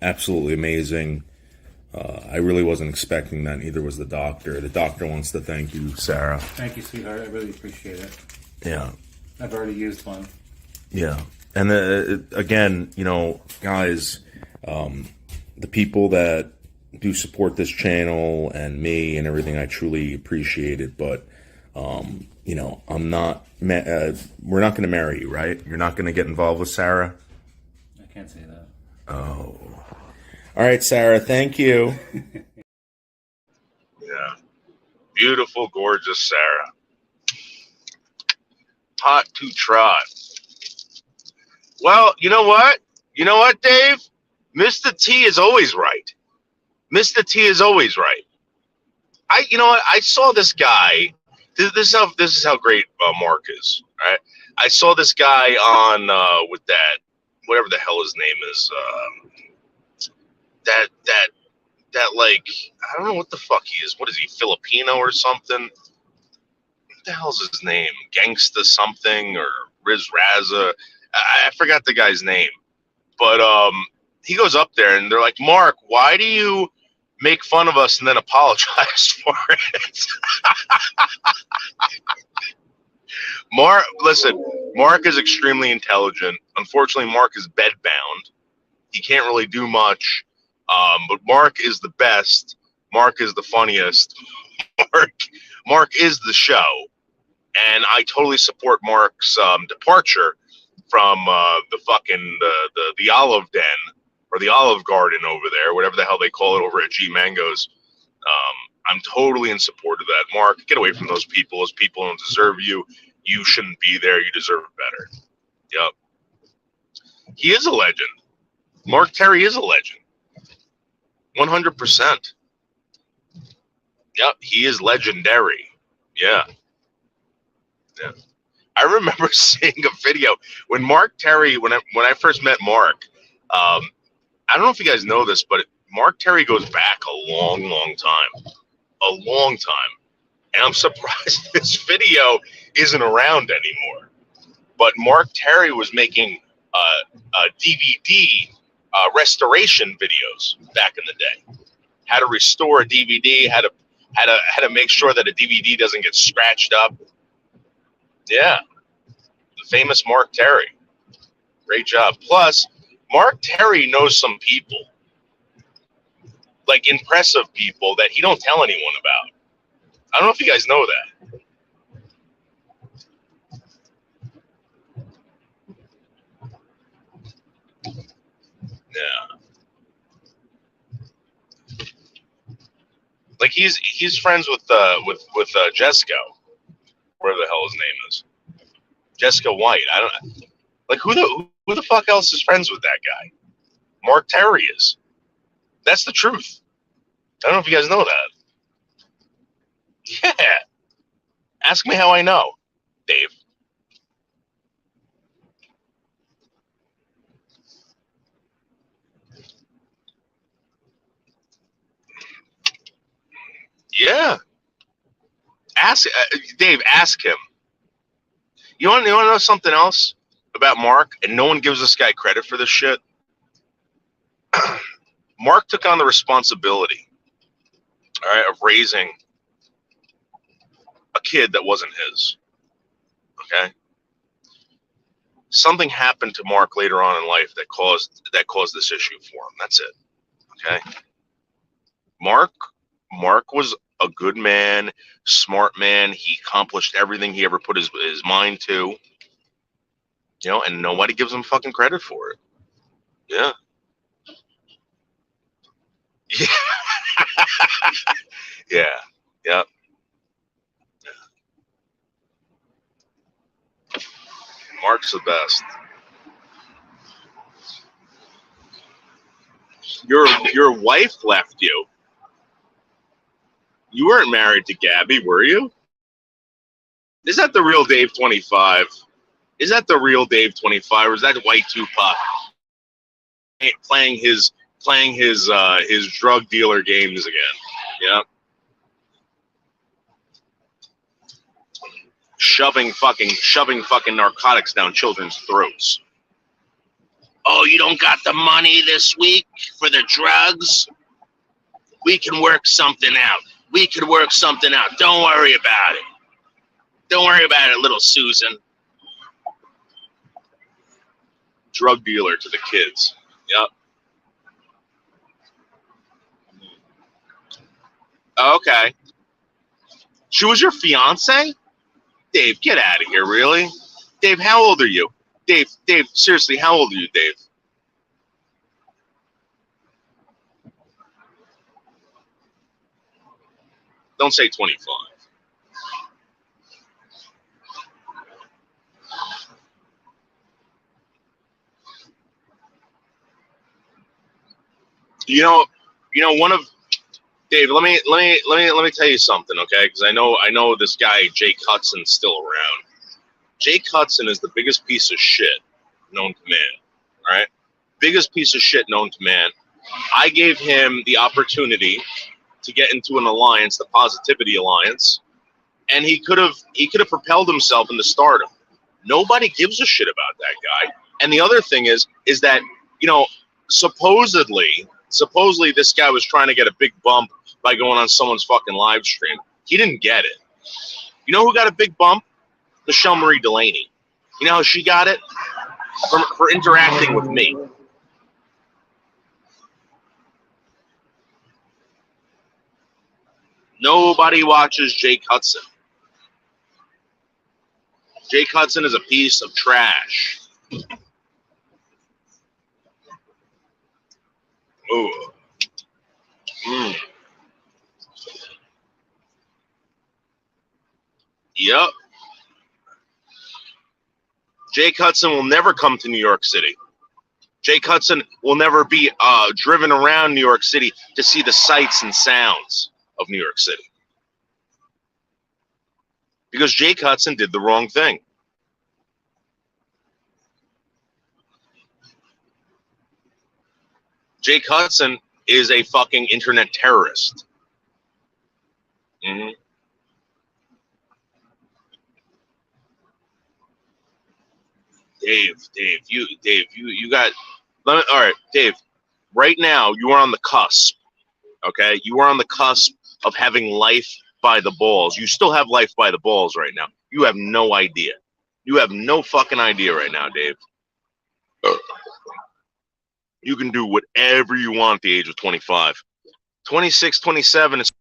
Absolutely amazing. I really wasn't expecting that. Neither was the doctor. The doctor wants to thank you, Sarah. Thank you, sweetheart. I really appreciate it. Yeah. I've already used one. Yeah. And again, you know, guys, the people that do support this channel and me and everything, I truly appreciate it. But, you know, I'm not, we're not going to marry you, right? You're not going to get involved with Sarah? I can't say that. Oh. All right, Sarah, thank you. Yeah. Beautiful, gorgeous Sarah. Hot to trot. Well, you know what? You know what, Dave? Mr. T is always right. Mr. T is always right. You know what? I saw this guy. This is how great Mark is. Right? I saw this guy on with that whatever the hell his name is. That like I don't know what the fuck he is. What is he? Filipino or something? What the hell's his name? Gangsta something or Riz Raza? I forgot the guy's name. But he goes up there and they're like, Mark, why do you make fun of us and then apologize for it? Mark is extremely intelligent. Unfortunately, Mark is bedbound. He can't really do much. But Mark is the best. Mark is the funniest. Mark is the show. And I totally support Mark's departure from the Olive Den or the Olive Garden over there, whatever the hell they call it over at G Mango's. I'm totally in support of that. Mark, get away from those people. Those people don't deserve you. You shouldn't be there. You deserve better. Yep. He is a legend. Mark Terry is a legend. 100%. Yep, he is legendary. Yeah. Yeah. I remember seeing a video when Mark Terry, when I first met Mark, I don't know if you guys know this, but Mark Terry goes back a long, long time. A long time. And I'm surprised this video isn't around anymore. But Mark Terry was making DVD restoration videos back in the day. How to restore a DVD, how to make sure that a DVD doesn't get scratched up. Yeah. The famous Mark Terry. Great job. Plus, Mark Terry knows some people. Like impressive people that he don't tell anyone about. I don't know if you guys know that. Yeah. Like he's friends with Jessica, whatever the hell his name is. Jessica White. I don't like who the fuck else is friends with that guy? Mark Terry is. That's the truth. I don't know if you guys know that. Yeah. Ask me how I know, Dave. Yeah. Ask Dave. Ask him. You want to know something else about Mark? And no one gives this guy credit for this shit. Mark took on the responsibility, all right, of raising a kid that wasn't his. Okay. Something happened to Mark later on in life that caused this issue for him. That's it. Okay. Mark was a good man, smart man. He accomplished everything he ever put his mind to. You know, and nobody gives him fucking credit for it. Yeah. Yeah. Yeah. Yep. Mark's the best. Your wife left you. You weren't married to Gabby, were you? Is that the real Dave 25? Is that the real Dave 25, or is that White Tupac playing his drug dealer games again? Yeah. Shoving fucking narcotics down children's throats. Oh, you don't got the money this week for the drugs? We can work something out. We could work something out. Don't worry about it. Don't worry about it, little Susan. Drug dealer to the kids. Yep. Okay. She was your fiance? Dave, get out of here, really? Dave, how old are you? Dave, seriously, how old are you, Dave? Don't say 25. You know, one of Dave. Let me tell you something, okay? Because I know this guy Jake Hudson's still around. Jake Hudson is the biggest piece of shit known to man. All right, biggest piece of shit known to man. I gave him the opportunity to get into an alliance, the Positivity Alliance, and he could have propelled himself into stardom. Nobody gives a shit about that guy. And the other thing is that, supposedly this guy was trying to get a big bump by going on someone's fucking live stream. He didn't get it. You know who got a big bump? Michelle Marie Delaney. You know how she got it? For interacting with me. Nobody watches Jake Hudson. Jake Hudson is a piece of trash. Ooh. Mm. Yep. Jake Hudson will never come to New York City. Jake Hudson will never be driven around New York City to see the sights and sounds of New York City. Because Jake Hudson did the wrong thing. Jake Hudson is a fucking internet terrorist. Mm-hmm. Dave, you got. All right, Dave. Right now, you are on the cusp. Okay, you are on the cusp of having life by the balls. You still have life by the balls right now. You have no idea. You have no fucking idea right now, Dave. You can do whatever you want at the age of 25. 26, 27 is.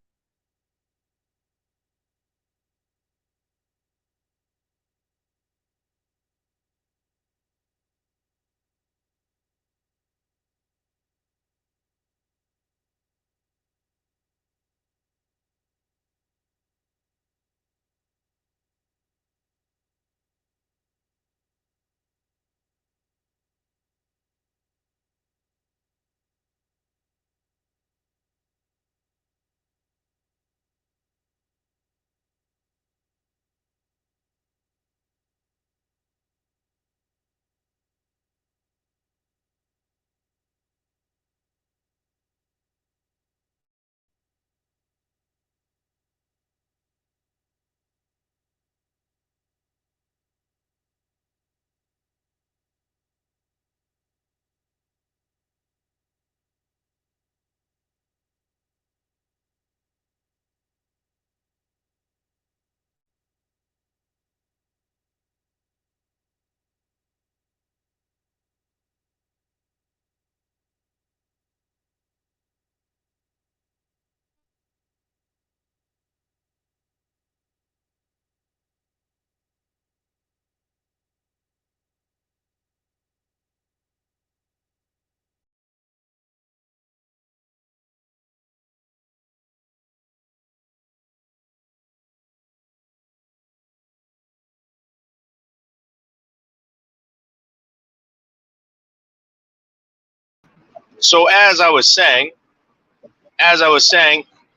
So as I was saying,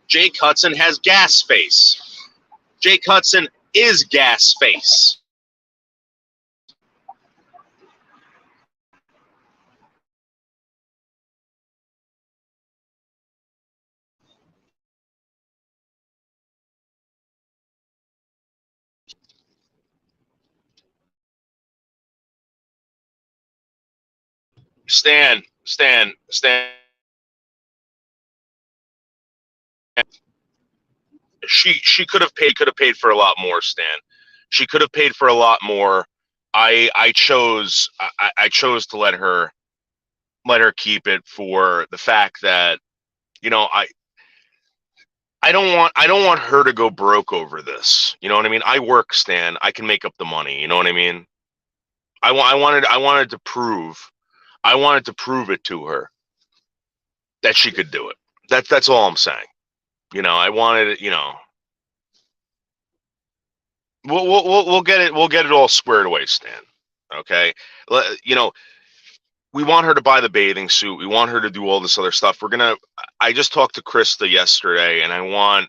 Jake Hudson has gas face. Jake Hudson is gas face. Stan. She could have paid for a lot more, Stan. She could have paid for a lot more. I chose to let her keep it for the fact that, you know, I don't want her to go broke over this. You know what I mean? I work, Stan. I can make up the money. You know what I mean? I wanted to prove it to her that she could do it. That's all I'm saying. You know, I wanted it. You know, we'll get it all squared away, Stan. Okay, you know, we want her to buy the bathing suit. We want her to do all this other stuff. I just talked to Krista yesterday, and I want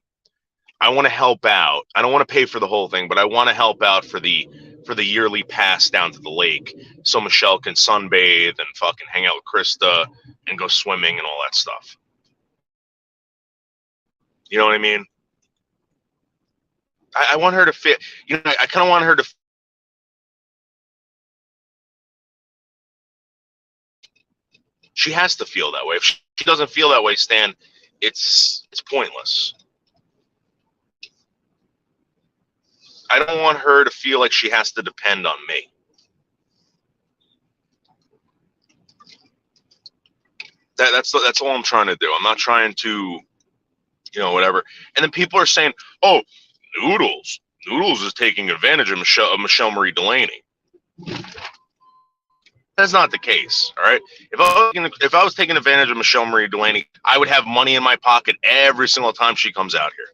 to help out. I don't want to pay for the whole thing, but I want to help out for the yearly pass down to the lake, so Michelle can sunbathe and fucking hang out with Krista and go swimming and all that stuff. You know what I mean? I want her to fit. You know, I kind of want her to. She has to feel that way. If she doesn't feel that way, Stan, it's pointless. I don't want her to feel like she has to depend on me. That's all I'm trying to do. I'm not trying to, you know, whatever. And then people are saying, "Oh, Noodles is taking advantage of Michelle Marie Delaney." That's not the case. All right. If I was taking advantage of Michelle Marie Delaney, I would have money in my pocket every single time she comes out here.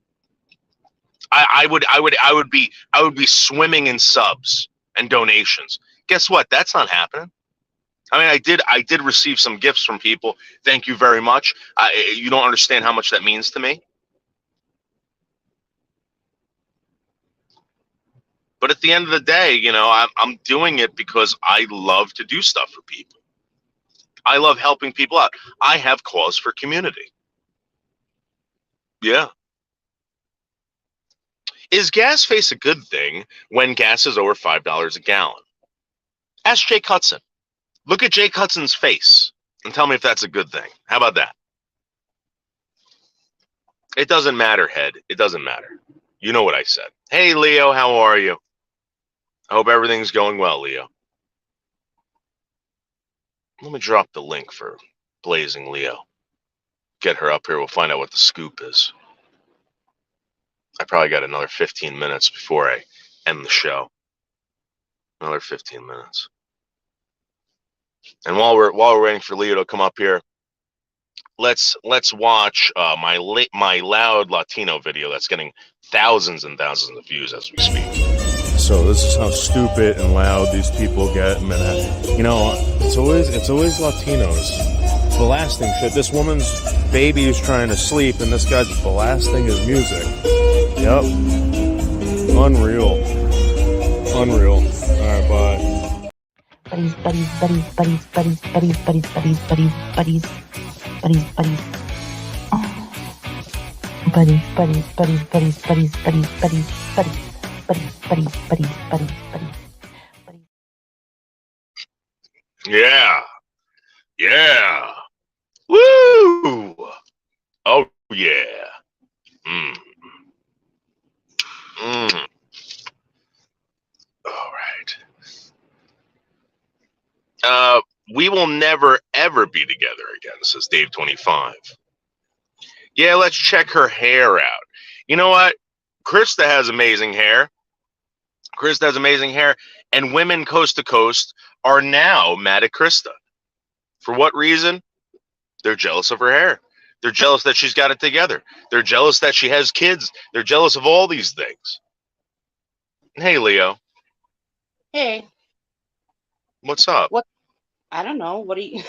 I would be swimming in subs and donations. Guess what? That's not happening. I mean, I did receive some gifts from people. Thank you very much. You don't understand how much that means to me. But at the end of the day, you know, I'm doing it because I love to do stuff for people. I love helping people out. I have cause for community. Yeah. Is gas face a good thing when gas is over $5 a gallon? Ask Jake Hudson. Look at Jake Hudson's face and tell me if that's a good thing. How about that? It doesn't matter, Head. It doesn't matter. You know what I said. Hey, Leo, how are you? I hope everything's going well, Leo. Let me drop the link for Blazing Leo. Get her up here. We'll find out what the scoop is. I probably got another 15 minutes before I end the show. Another 15 minutes. And while we're waiting for Leo to come up here, let's watch my loud Latino video that's getting thousands and thousands of views as we speak. So this is how stupid and loud these people get. And you know, it's always Latinos blasting shit. This woman's baby is trying to sleep, and this guy's blasting his music. Yep, unreal. All right, bye. Yeah. Woo! Oh yeah. All right. We will never ever be together again, says Dave 25. Yeah, let's check her hair out. You know what? Krista has amazing hair. And women coast to coast are now mad at Krista. For what reason? They're jealous of her hair. They're jealous that she's got it together. They're jealous that she has kids. They're jealous of all these things. Hey, Leo. Hey. What's up? What? I don't know. What do you?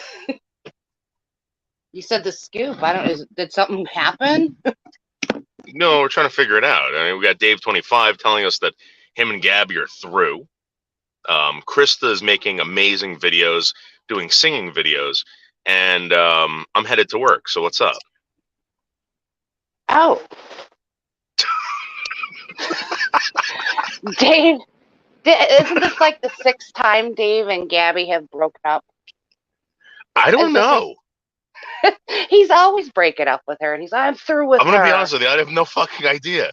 You said the scoop. Did something happen? No, we're trying to figure it out. I mean, we got Dave 25 telling us that him and Gabby are through. Krista is making amazing videos, doing singing videos, and I'm headed to work. So what's up? Oh. Dave, isn't this like the 6th time Dave and Gabby have broken up? I don't know. He's always breaking up with her, and he's like, I'm through with I'm gonna her. be honest with you. I have no fucking idea.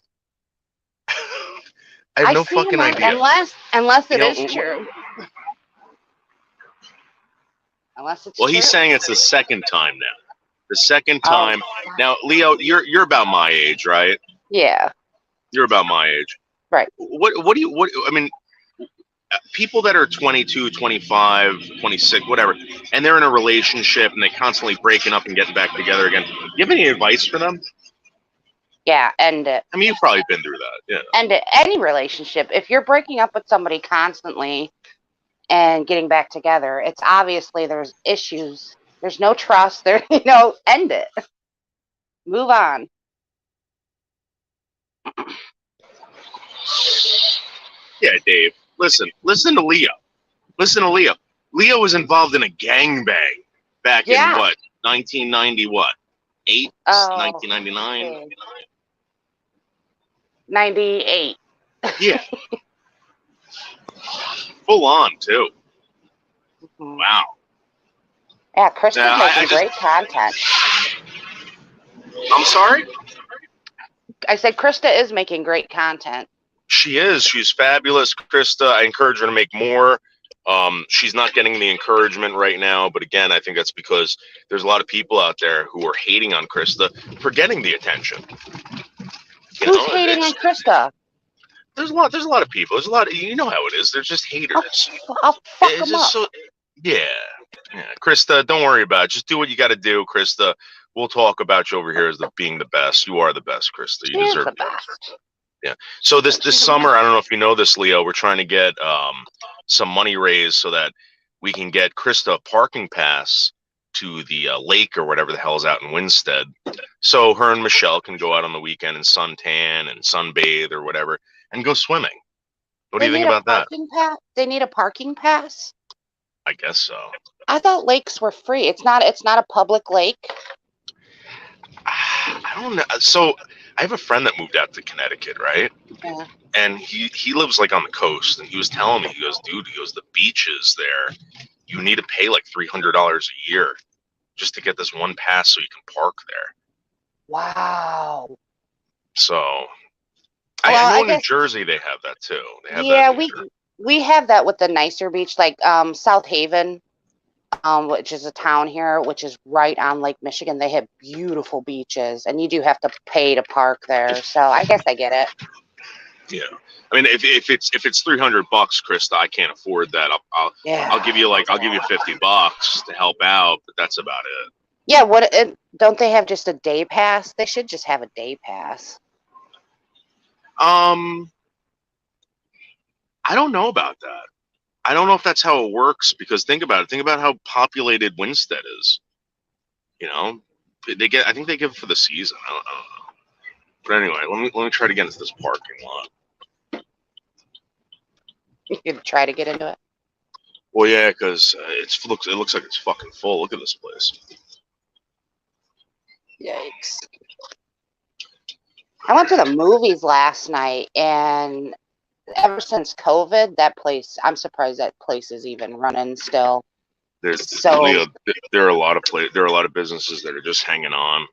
I have no see him fucking on- idea. Unless it You know, is true. Unless it's Well, true. he's saying it's the second time now. The second Oh. time. Now, Leo, you're about my age, right? Yeah. You're about my age. Right. What do you I mean, people that are 22, 25, 26, whatever, and they're in a relationship and they constantly breaking up and getting back together again. You have any advice for them? Yeah, and I mean, you've probably been through that. Yeah. and any relationship, if you're breaking up with somebody constantly and getting back together, it's obviously there's issues. There's no trust. There, end it. Move on. Yeah, Dave. Listen to Leo. Listen to Leo. Leo was involved in a gangbang back in what? 1990 what? 8? 1999? 98. Yeah. Full on too. Mhm. Wow. Yeah, Kristen's Yeah, making great content. I'm sorry? I said Krista is making great content. She is. She's fabulous, Krista. I encourage her to make more. She's not getting the encouragement right now, but again, I think that's because there's a lot of people out there who are hating on Krista for getting the attention. Who's hating on Krista? There's a lot of people. There's a lot. You know how it is. There's just haters. I'll fuck It's them just up. yeah. Krista, don't worry about it. Just do what you got to do, Krista. We'll talk about you over here as being the best. You are the best, Krista. You She is deserve the it. best. Yeah. So this summer, I don't know if you know this, Leo, we're trying to get some money raised so that we can get Krista a parking pass to the lake or whatever the hell's out in Winstead. So her and Michelle can go out on the weekend and suntan and sunbathe or whatever and go swimming. What do you think about that? They need a parking pass? I guess so. I thought lakes were free. It's not a public lake. I don't know. So I have a friend that moved out to Connecticut, right? Yeah. And he lives like on the coast, and he was telling me, he goes, the beaches there, you need to pay like $300 a year just to get this one pass so you can park there. Wow. So Well, I know I in guess- New Jersey they have that too. They have Yeah, that in New Jersey. we have that with the nicer beach, like South Haven, which is a town here, which is right on Lake Michigan. They have beautiful beaches, and you do have to pay to park there. So I guess I get it. Yeah. I mean, if it's $300, Krista, I can't afford that. I'll give you $50 to help out, but that's about it. Yeah, don't they have just a day pass? They should just have a day pass. I don't know about that. I don't know if that's how it works, because think about it. Think about how populated Winstead is. I think they give it for the season. I don't know. But anyway, let me try to get into this parking lot. You could try to get into it. Well, yeah, because it looks like it's fucking full. Look at this place. Yikes. I went to the movies last night, and ever since COVID, I'm surprised that place is even running still. There are a lot of businesses that are just hanging on,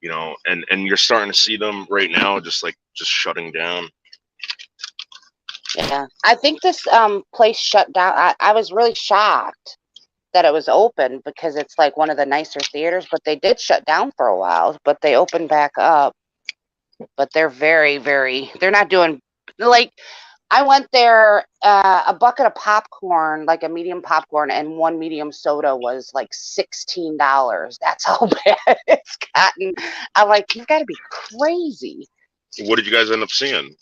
and you're starting to see them right now, just shutting down. Yeah, I think this place shut down. I was really shocked that it was open, because it's like one of the nicer theaters, but they did shut down for a while, but they opened back up. But they're very, they're not doing, like, I went there, a bucket of popcorn, like a medium popcorn, and one medium soda was like $16. That's how bad it's gotten. I'm like, you've got to be crazy. What did you guys end up seeing?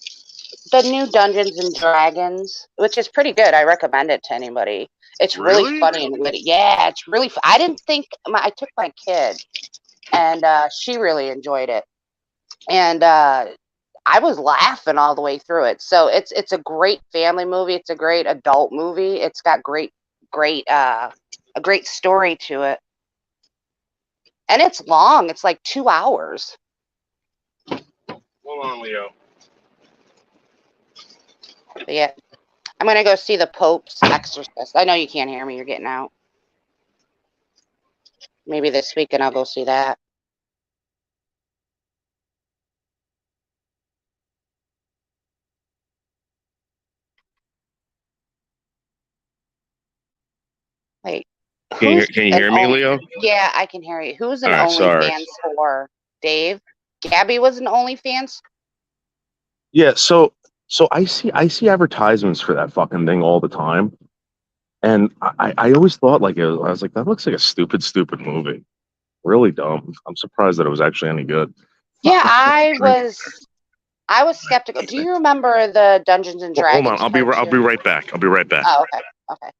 The new Dungeons and Dragons, which is pretty good. I recommend it to anybody. It's really funny and witty. Yeah, it's really. I didn't think. I took my kid, and she really enjoyed it, and I was laughing all the way through it. So it's a great family movie. It's a great adult movie. It's got a great story to it, and it's long. It's like 2 hours. Hold on, Leo. But yeah, I'm gonna go see The Pope's Exorcist. I know you can't hear me. You're getting out. Maybe this weekend I'll go see that. Wait, who's Can you an hear me, only? Leo? Yeah, I can hear you. Who's an All right, sorry. OnlyFans for? Dave? Gabby was an OnlyFans? Yeah, so I see advertisements for that fucking thing all the time, and I always thought like I was like that looks like a stupid movie, really dumb. I'm surprised that it was actually any good. Yeah, I was skeptical. Do you remember the Dungeons and Well, hold on, Dragons I'll be cartoon? right back. I'll be right back. Oh, okay. Okay.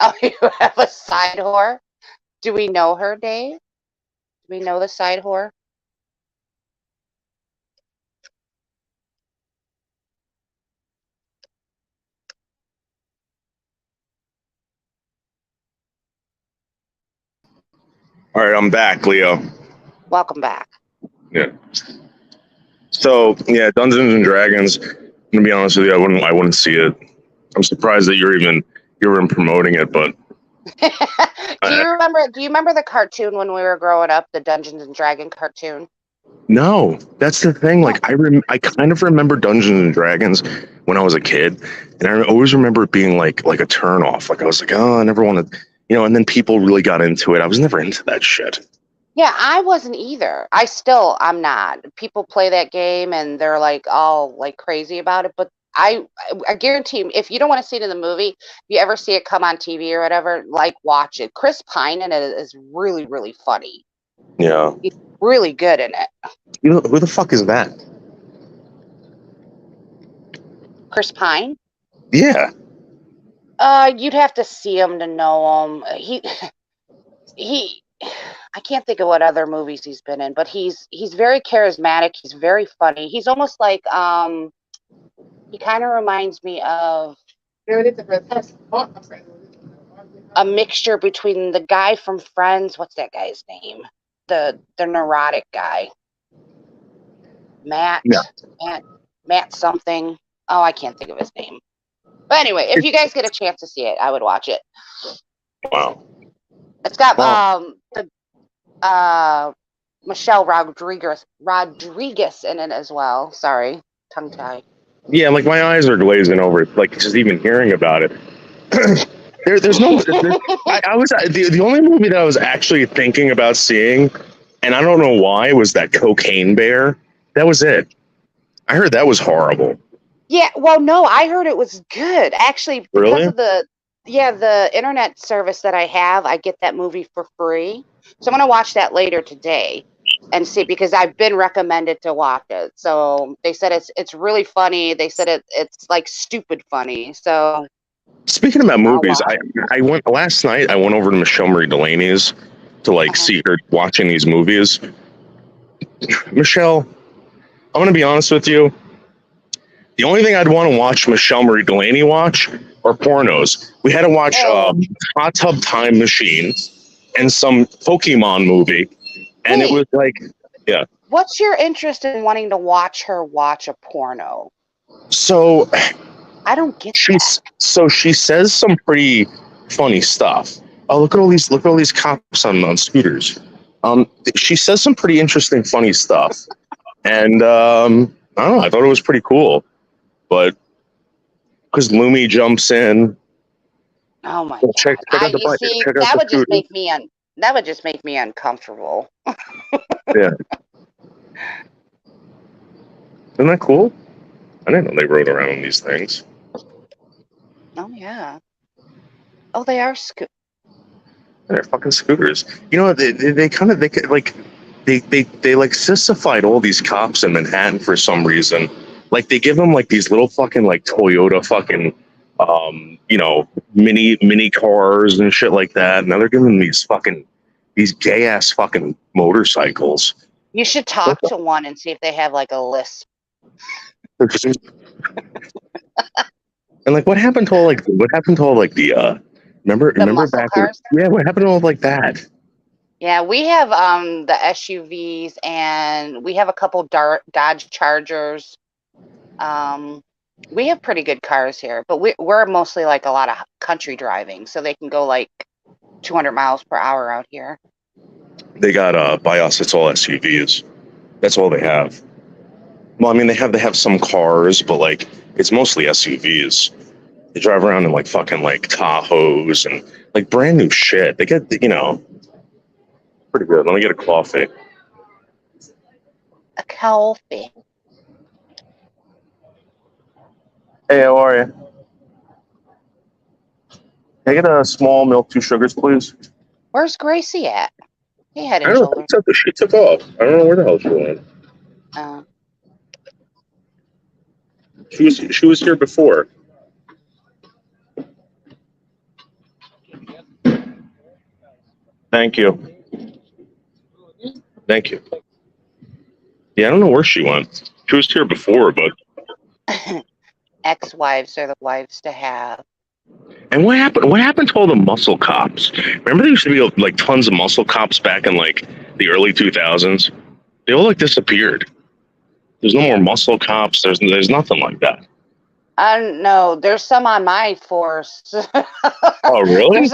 Oh, you have a side whore? Do we know her, Dave? Do we know the side whore? All right, I'm back, Leo. Welcome back. Yeah. So yeah, Dungeons and Dragons. I'm gonna be honest with you, I wouldn't see it. I'm surprised that you're even promoting it, but Do you remember the cartoon when we were growing up, the Dungeons and Dragon cartoon? no, that's the thing. Like I kind of remember Dungeons and Dragons when I was a kid, and I always remember it being like a turn off. Like I was like, oh, I never wanted, and then people really got into it. I was never into that shit. Yeah, I wasn't either. I'm not. People play that game and they're like all like crazy about it, but I guarantee you, if you don't want to see it in the movie, if you ever see it come on TV or whatever, like watch it. Chris Pine in it is really, really funny. Yeah. He's really good in it. Who the fuck is that? Chris Pine? Yeah. You'd have to see him to know him. He I can't think of what other movies he's been in, but he's very charismatic. He's very funny. He's almost like he kind of reminds me of a mixture between the guy from Friends. What's that guy's name? The neurotic guy. Matt. Yeah. Matt something. Oh, I can't think of his name. But anyway, if you guys get a chance to see it, I would watch it. Wow. It's got Michelle Rodriguez in it as well. Sorry, tongue tie. Yeah, like my eyes are glazing over. Like just even hearing about it. There's no. I was the only movie that I was actually thinking about seeing, and I don't know why, was that Cocaine Bear. That was it. I heard that was horrible. Yeah, well, no, I heard it was good actually because Really? of the internet service that I have. I get that movie for free, so I'm gonna watch that later today and see because I've been recommended to watch it. So they said it's really funny. They said it's like stupid funny. So. Speaking about movies, I went last night. I went over to Michelle Marie Delaney's to see her watching these movies. Michelle, I'm gonna be honest with you. The only thing I'd want to watch Michelle Marie Delaney watch are pornos. We had to watch Hot Tub Time Machine and some Pokemon movie, and it was like, yeah. What's your interest in wanting to watch her watch a porno? So I don't get that. So she says some pretty funny stuff. Oh, look at all these cops on scooters. She says some pretty interesting, funny stuff, and I don't know. I thought it was pretty cool, but because Lumi jumps in. Oh my! Well, check out the bike. That would just make me that would just make me uncomfortable. Yeah. Isn't that cool? I didn't know they rode around on these things. Oh yeah. Oh, they are They're fucking scooters. You know, they sissified all these cops in Manhattan for some reason. Like they give them like these little fucking like Toyota fucking mini cars and shit like that. Now they're giving them these gay ass fucking motorcycles. You should talk to one and see if they have like a lisp. And like what happened to all the remember back cars? yeah, what happened to all like that? Yeah, we have the SUVs and we have a couple Dodge Chargers. We have pretty good cars here, but we're mostly like a lot of country driving, so they can go like 200 miles per hour out here. They got by us, it's all SUVs. That's all they have. Well, I mean, they have some cars, but like it's mostly SUVs. They drive around in like fucking like Tahoes and like brand new shit. They get, you know, pretty good. Let me get a coffee. A coffee. Hey, how are you? Can I get a small milk, 2 sugars, please? Where's Gracie at? Hey, Head I and don't Shoulders. know. She took off. I don't know where the hell she went. She was here before. Thank you. Thank you. Yeah, I don't know where she went. She was here before, but. Ex-wives are the wives to have. And what happened? What happened to all the muscle cops? Remember, there used to be like tons of muscle cops back in like the early 2000s. They all like disappeared. There's no more muscle cops. There's nothing like that. No, there's some on my force. Oh, really?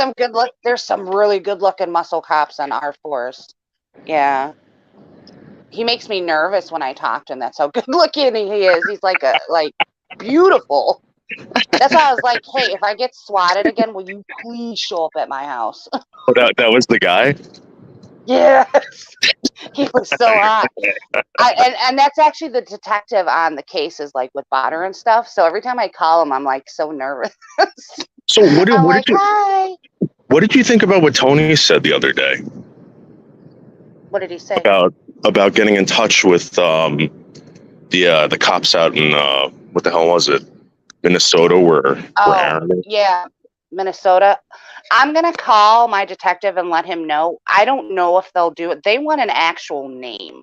There's some really good looking muscle cops on our force. Yeah. He makes me nervous when I talk to him. That's how good looking he is. He's like beautiful. That's why I was like, hey, if I get swatted again, will you please show up at my house? Oh, that was the guy? Yes. He was so hot. And that's actually the detective on the cases, like with Botter and stuff. So every time I call him, I'm like so nervous. So what did you think about what Tony said the other day? What did he say? About getting in touch with the cops out in what the hell was it? Minnesota, where Aaron is? Yeah, Minnesota. I'm gonna call my detective and let him know. I don't know if they'll do it. They want an actual name.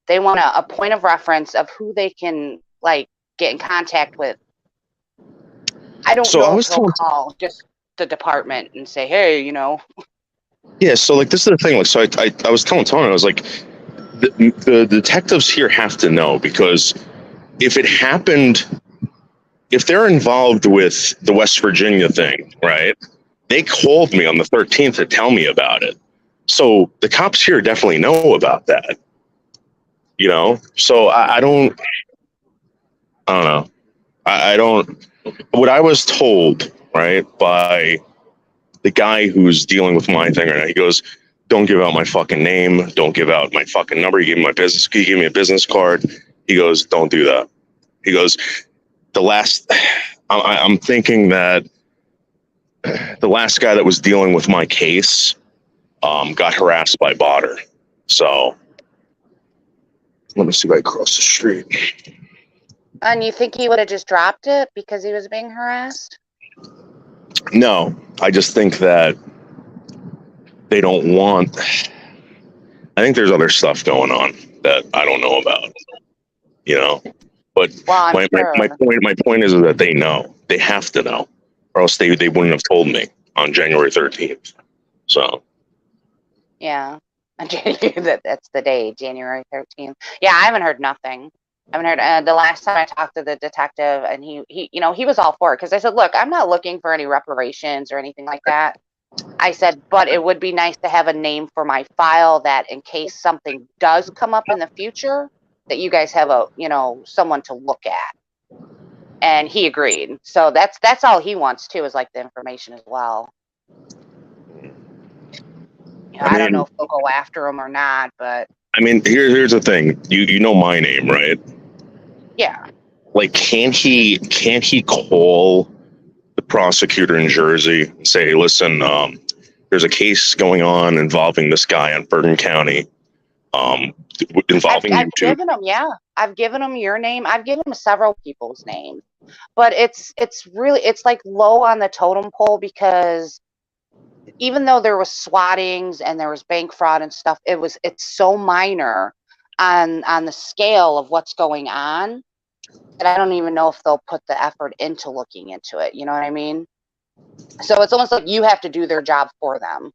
They want a point of reference of who they can like get in contact with. I don't know if they'll call just the department and say, hey, you know. Yeah, so like this is the thing. Like, so I was telling Tony, I was like, the detectives here have to know, because if it happened, if they're involved with the West Virginia thing, right? They called me on the 13th to tell me about it. So the cops here definitely know about that. You know? So I don't know. I don't, what I was told, right, by the guy who's dealing with my thing right now, he goes, don't give out my fucking name. Don't give out my fucking number. He gave me a business card. He goes, don't do that. He goes, I'm thinking that the last guy that was dealing with my case got harassed by Botter. So let me see if I cross the street. And you think he would have just dropped it because he was being harassed? No, I just think that they don't want. I think there's other stuff going on that I don't know about. You know, but well, my point is that they know. They have to know, or else they wouldn't have told me on January 13th. So. Yeah, that's the day, January 13th. Yeah, I haven't heard nothing. I haven't heard. The last time I talked to the detective, and he he was all for it, because I said, look, I'm not looking for any reparations or anything like that. I said, but it would be nice to have a name for my file, that in case something does come up in the future, that you guys have someone to look at. And he agreed. So that's all he wants too, is like the information as well. I don't know if they'll go after him or not, but I mean, here's the thing. You know my name, right? Yeah. Like, can't he call the prosecutor in Jersey and say, listen, there's a case going on involving this guy in Bergen County, involving I've you too. given him, I've given him your name. I've given him several people's names, but it's like low on the totem pole, because even though there was swattings and there was bank fraud and stuff, it's so minor on the scale of what's going on that I don't even know if they'll put the effort into looking into it. You know what I mean? So it's almost like you have to do their job for them.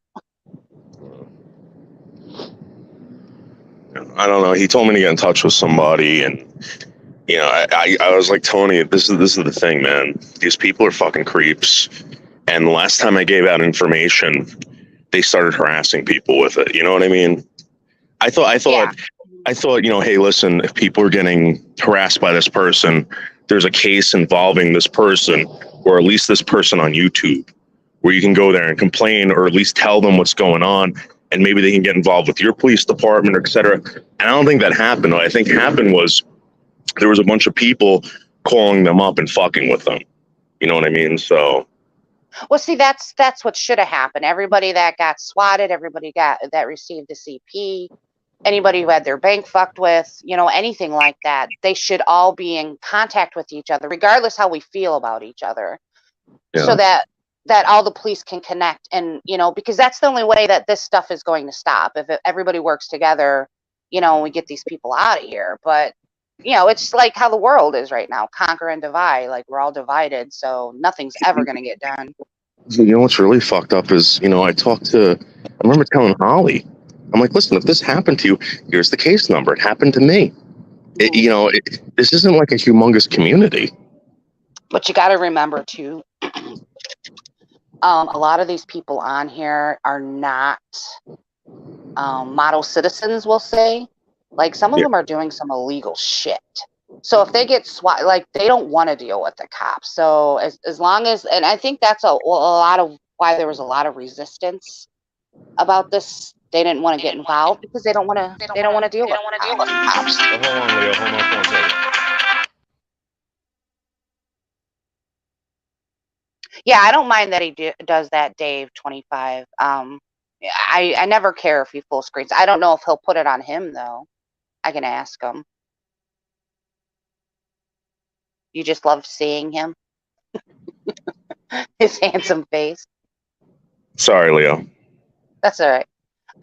I don't know. He told me to get in touch with somebody, and you know, I was like, Tony, this is the thing, man. These people are fucking creeps. And the last time I gave out information, they started harassing people with it. You know what I mean? I thought, you know, hey, listen, if people are getting harassed by this person, there's a case involving this person, or at least this person on YouTube, where you can go there and complain, or at least tell them what's going on, and maybe they can get involved with your police department, et cetera. And I don't think that happened. What I think happened was there was a bunch of people calling them up and fucking with them. You know what I mean? So. Well, see, that's what should have happened. Everybody that got swatted, everybody that received a CP, anybody who had their bank fucked with, you know, anything like that, they should all be in contact with each other, regardless how we feel about each other, so that all the police can connect. And, you know, because that's the only way that this stuff is going to stop. If everybody works together, you know, we get these people out of here. But, you know, it's like how the world is right now, conquer and divide. Like, we're all divided, so nothing's ever going to get done. You know what's really fucked up is, you know, I remember telling Holly, I'm like, listen, if this happened to you, here's the case number. It happened to me. This isn't like a humongous community. But you got to remember, too, a lot of these people on here are not model citizens, we'll say. Like, some of them are doing some illegal shit. So if they get swat, like, they don't want to deal with the cops. So as long as, and I think that's a lot of why there was a lot of resistance about this. They didn't want to get involved because they don't want to deal with cops. Hold on, Leo. Hold on for 1 second. Yeah, I don't mind that he does that, Dave 25. I never care if he full screens. I don't know if he'll put it on him, though. I can ask him. You just love seeing him? His handsome face. Sorry, Leo. That's all right.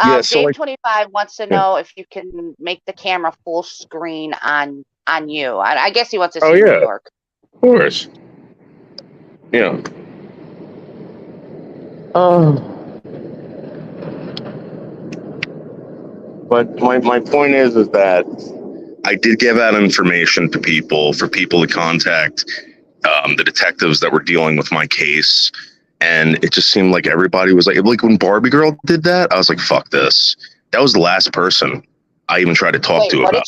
Yeah, so Dave 25 wants to know if you can make the camera full screen on you. I guess he wants to see New York. Of course. Yeah. But my point is that I did give out information to people for people to contact the detectives that were dealing with my case. And it just seemed like everybody was like when Barbie Girl did that, I was like, fuck this. That was the last person I even tried to talk to what about.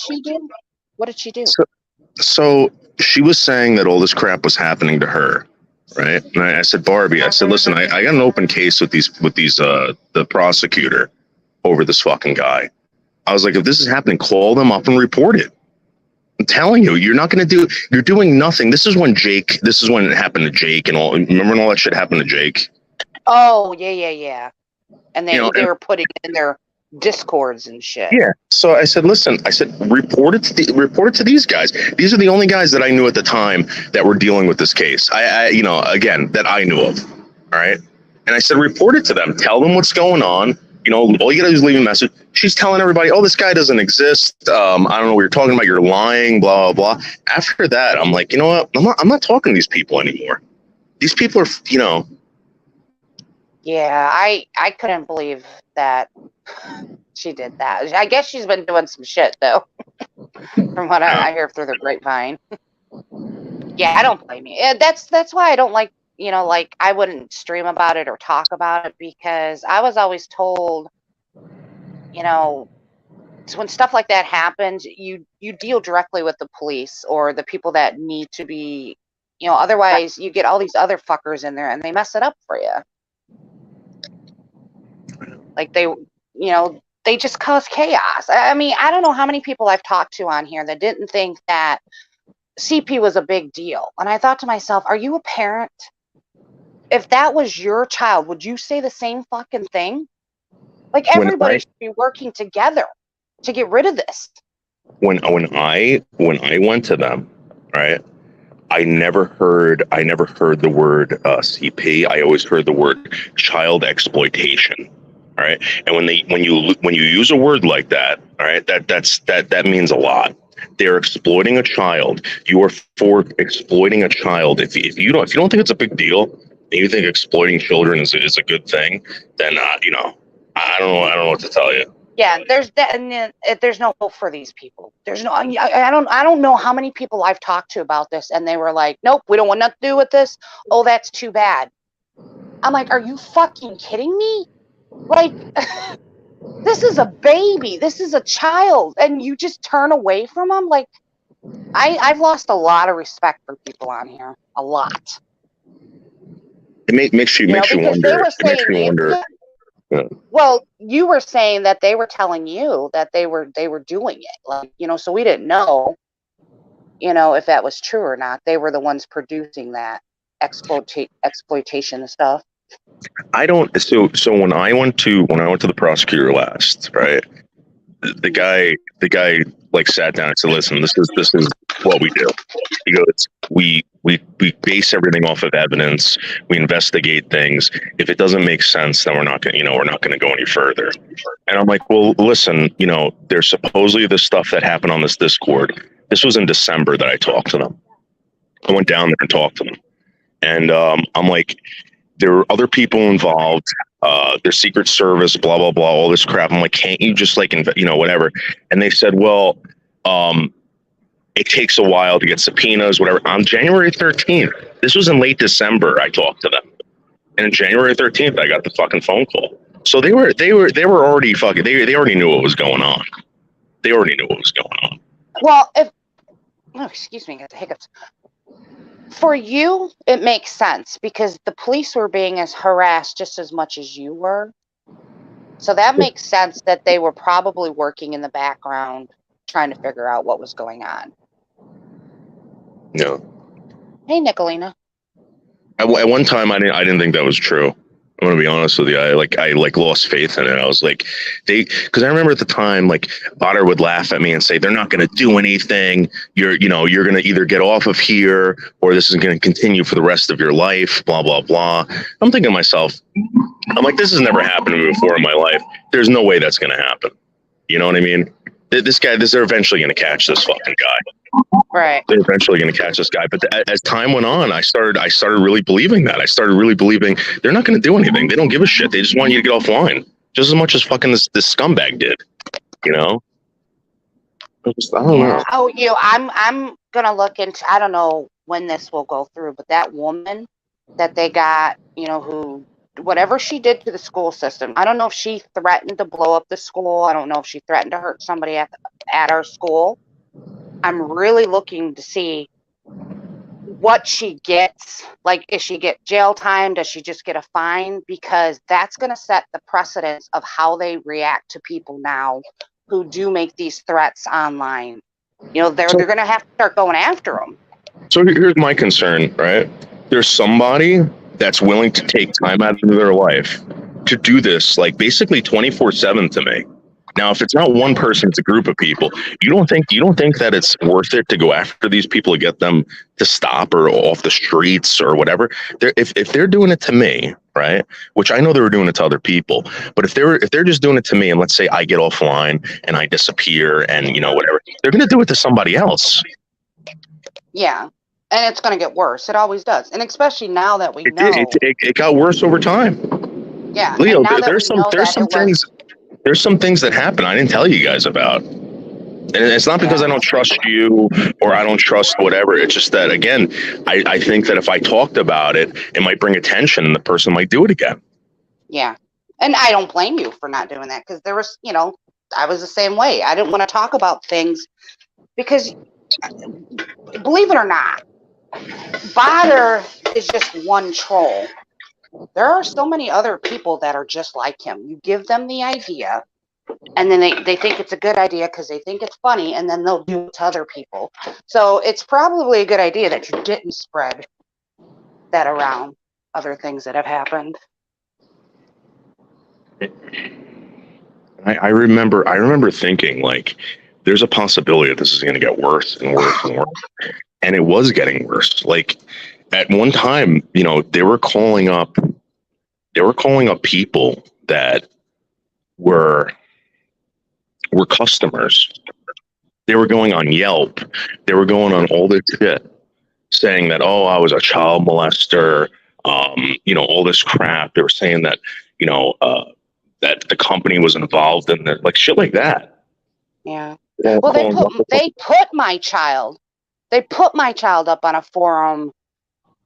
What did she do? So she was saying that all this crap was happening to her, right? And I said, Barbie, I said, listen, I got an open case with the prosecutor over this fucking guy. I was like, if this is happening, call them up and report it. I'm telling you, you're doing nothing. This is when it happened to Jake and all. Remember when all that shit happened to Jake? Oh, yeah. And they were putting it in their discords and shit. Yeah. So I said, listen, report it to these guys. These are the only guys that I knew at the time that were dealing with this case. Again, that I knew of. All right. And I said, report it to them. Tell them what's going on. You know, all you gotta do is leave a message. She's telling everybody, oh, this guy doesn't exist. I don't know what you're talking about. You're lying, blah, blah, blah. After that, I'm like, you know what? I'm not talking to these people anymore. These people are, you know. Yeah, I couldn't believe that she did that. I guess she's been doing some shit, though, from what I hear through the grapevine. Yeah, I don't blame you. That's why I don't like, you know, like, I wouldn't stream about it or talk about it, because I was always told, you know, when stuff like that happens, you deal directly with the police or the people that need to be, you know, otherwise you get all these other fuckers in there and they mess it up for you. Like, they just cause chaos. I mean, I don't know how many people I've talked to on here that didn't think that CP was a big deal. And I thought to myself, are you a parent? If that was your child, would you say the same fucking thing? Like, everybody should be working together to get rid of this. When I went to them, right, I never heard the word CP. I always heard the word child exploitation. All right, and when you use a word like that, all right, that means a lot. They're exploiting a child. You are for exploiting a child. If you don't think it's a big deal, and you think exploiting children is a good thing, then you know, I don't know what to tell you. Yeah, there's that, and then there's no hope for these people. There's no. I don't know how many people I've talked to about this, and they were like, "Nope, we don't want nothing to do with this." Oh, that's too bad. I'm like, are you fucking kidding me? Like, this is a baby. This is a child, and you just turn away from them. Like, I've lost a lot of respect for people on here. A lot. It makes you Because wonder. they were It makes you saying, wonder. Yeah. well, you were saying that they were telling you that they were doing it, like, so we didn't know, if that was true or not. They were the ones producing that exploitation and stuff. I don't. So when I went to the prosecutor last, right? The guy like sat down and said, "Listen, this is what we do." He goes, "We base everything off of evidence. We investigate things. If it doesn't make sense, then we're not going to go any further." And I'm like, "Well, listen, there's supposedly this stuff that happened on this Discord. This was in December that I talked to them. I went down there and talked to them, and I'm like, there were other people involved. Their Secret Service, blah, blah, blah, all this crap. I'm like, can't you just whatever? And they said, well, it takes a while to get subpoenas, whatever. On January 13th, this was in late December, I talked to them. And on January 13th, I got the fucking phone call. So they were already fucking, they already knew what was going on. They already knew what was going on. Well, excuse me, I got the hiccups. For you, it makes sense because the police were being harassed just as much as you were. So that makes sense that they were probably working in the background trying to figure out what was going on. Yeah. Hey, Nicolina. At one time, I didn't think that was true. I'm gonna be honest with you. I lost faith in it. I was like, because I remember at the time, like, Otter would laugh at me and say, "They're not gonna do anything. You're gonna either get off of here or this is gonna continue for the rest of your life." Blah blah blah. I'm thinking to myself, I'm like, this has never happened to me before in my life. There's no way that's gonna happen. You know what I mean? They're eventually gonna catch this fucking guy. Right. They're eventually going to catch this guy. But as time went on, I started really believing that. I started really believing they're not going to do anything. They don't give a shit. They just want you to get offline, just as much as fucking this scumbag did. I don't know. Oh, I'm gonna look into. I don't know when this will go through, but that woman that they got, who whatever she did to the school system. I don't know if she threatened to blow up the school. I don't know if she threatened to hurt somebody at our school. I'm really looking to see what she gets. Like, if she get jail time, does she just get a fine? Because that's going to set the precedence of how they react to people now who do make these threats online. They're going to have to start going after them. So here's my concern, right? There's somebody that's willing to take time out of their life to do this, like, basically 24/7 to me. Now, if it's not one person, it's a group of people. You don't think that it's worth it to go after these people to get them to stop or off the streets or whatever? If they're doing it to me, right? Which I know they were doing it to other people, but if they're just doing it to me, and let's say I get offline and I disappear and whatever, they're going to do it to somebody else. Yeah, and it's going to get worse. It always does, and especially now that we know it got worse over time. Yeah, Leo, there's some things that happen I didn't tell you guys about. And it's not because I don't trust you or I don't trust whatever. It's just that, again, I think that if I talked about it, it might bring attention and the person might do it again. Yeah. And I don't blame you for not doing that, because there was, I was the same way. I didn't want to talk about things because, believe it or not, Botter is just one troll. There are so many other people that are just like him. You give them the idea, and then they think it's a good idea because they think it's funny, and then they'll do it to other people. So it's probably a good idea that you didn't spread that around other things that have happened. I remember thinking, like, there's a possibility that this is going to get worse and worse and worse. And it was getting worse. Like, at one time, they were calling up people that were customers. They were going on Yelp. They were going on all this shit, saying that, oh, I was a child molester, all this crap. They were saying that, that the company was involved in it, like shit like that. Yeah. Well, they put my child up on a forum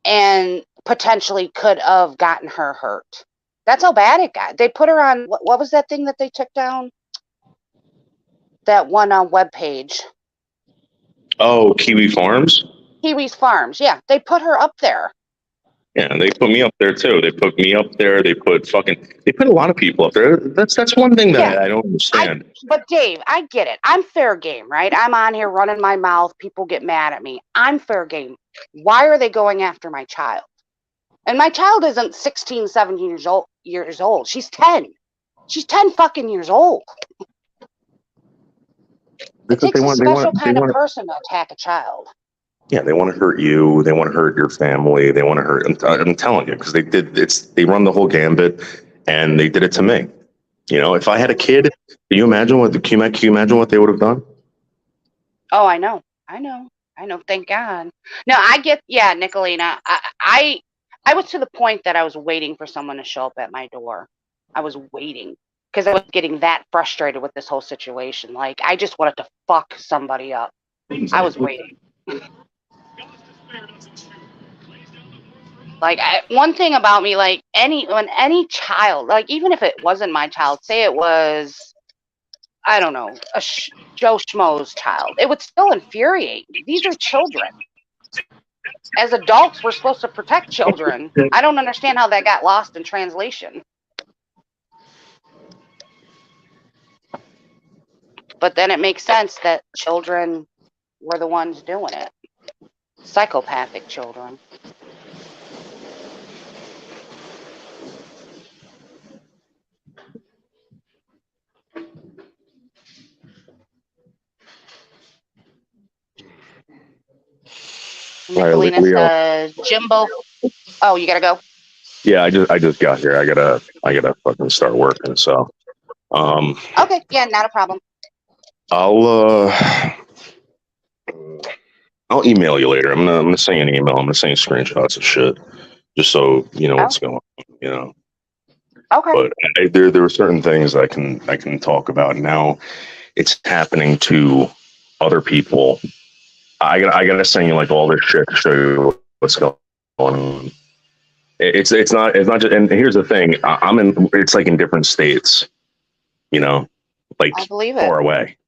and potentially could have gotten her hurt. That's how bad it got. They put her on, what was that thing that they took down? That one web page. Oh, Kiwi Farms? Kiwi's Farms. Yeah, they put her up there. Yeah, and they put me up there too. They put me up there. They put a lot of people up there. That's one thing that I don't understand. But Dave, I get it. I'm fair game, right? I'm on here running my mouth. People get mad at me. I'm fair game. Why are they going after my child? And my child isn't 16, 17 years old. She's 10. She's 10 fucking years old. It takes a special kind of person to attack a child. Yeah, they want to hurt you. They want to hurt your family. They want to hurt. I'm telling you, because they run the whole gambit, and they did it to me. You know, if I had a kid, can you imagine what they would have done? Oh, I know. Thank God. No, I get. Yeah, Nicolina. I was to the point that I was waiting for someone to show up at my door. I was waiting because I was getting that frustrated with this whole situation. Like, I just wanted to fuck somebody up. I was waiting. Like, one thing about me, like, when any child, like, even if it wasn't my child, say it was, I don't know, a Joe Schmo's child, it would still infuriate me. These are children. As adults, we're supposed to protect children. I don't understand how that got lost in translation. But then it makes sense that children were the ones doing it. Psychopathic children. Nicolina says, Jimbo. Oh, you gotta go. Yeah, I just got here. I gotta fucking start working. So, okay, yeah, not a problem. I'll email you later. I'm gonna send you an email. I'm gonna send you screenshots of shit, just so you know what's going on. You know. Okay. But there are certain things I can talk about now. It's happening to other people. I gotta send you like all this shit to show you what's going on. It's not just. And here's the thing. I'm in. It's like in different states. You know, like far away.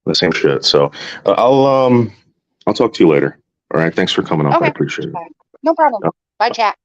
The same shit. So I'll talk to you later. All right. Thanks for coming up. Okay. I appreciate it. No problem. Bye, chat.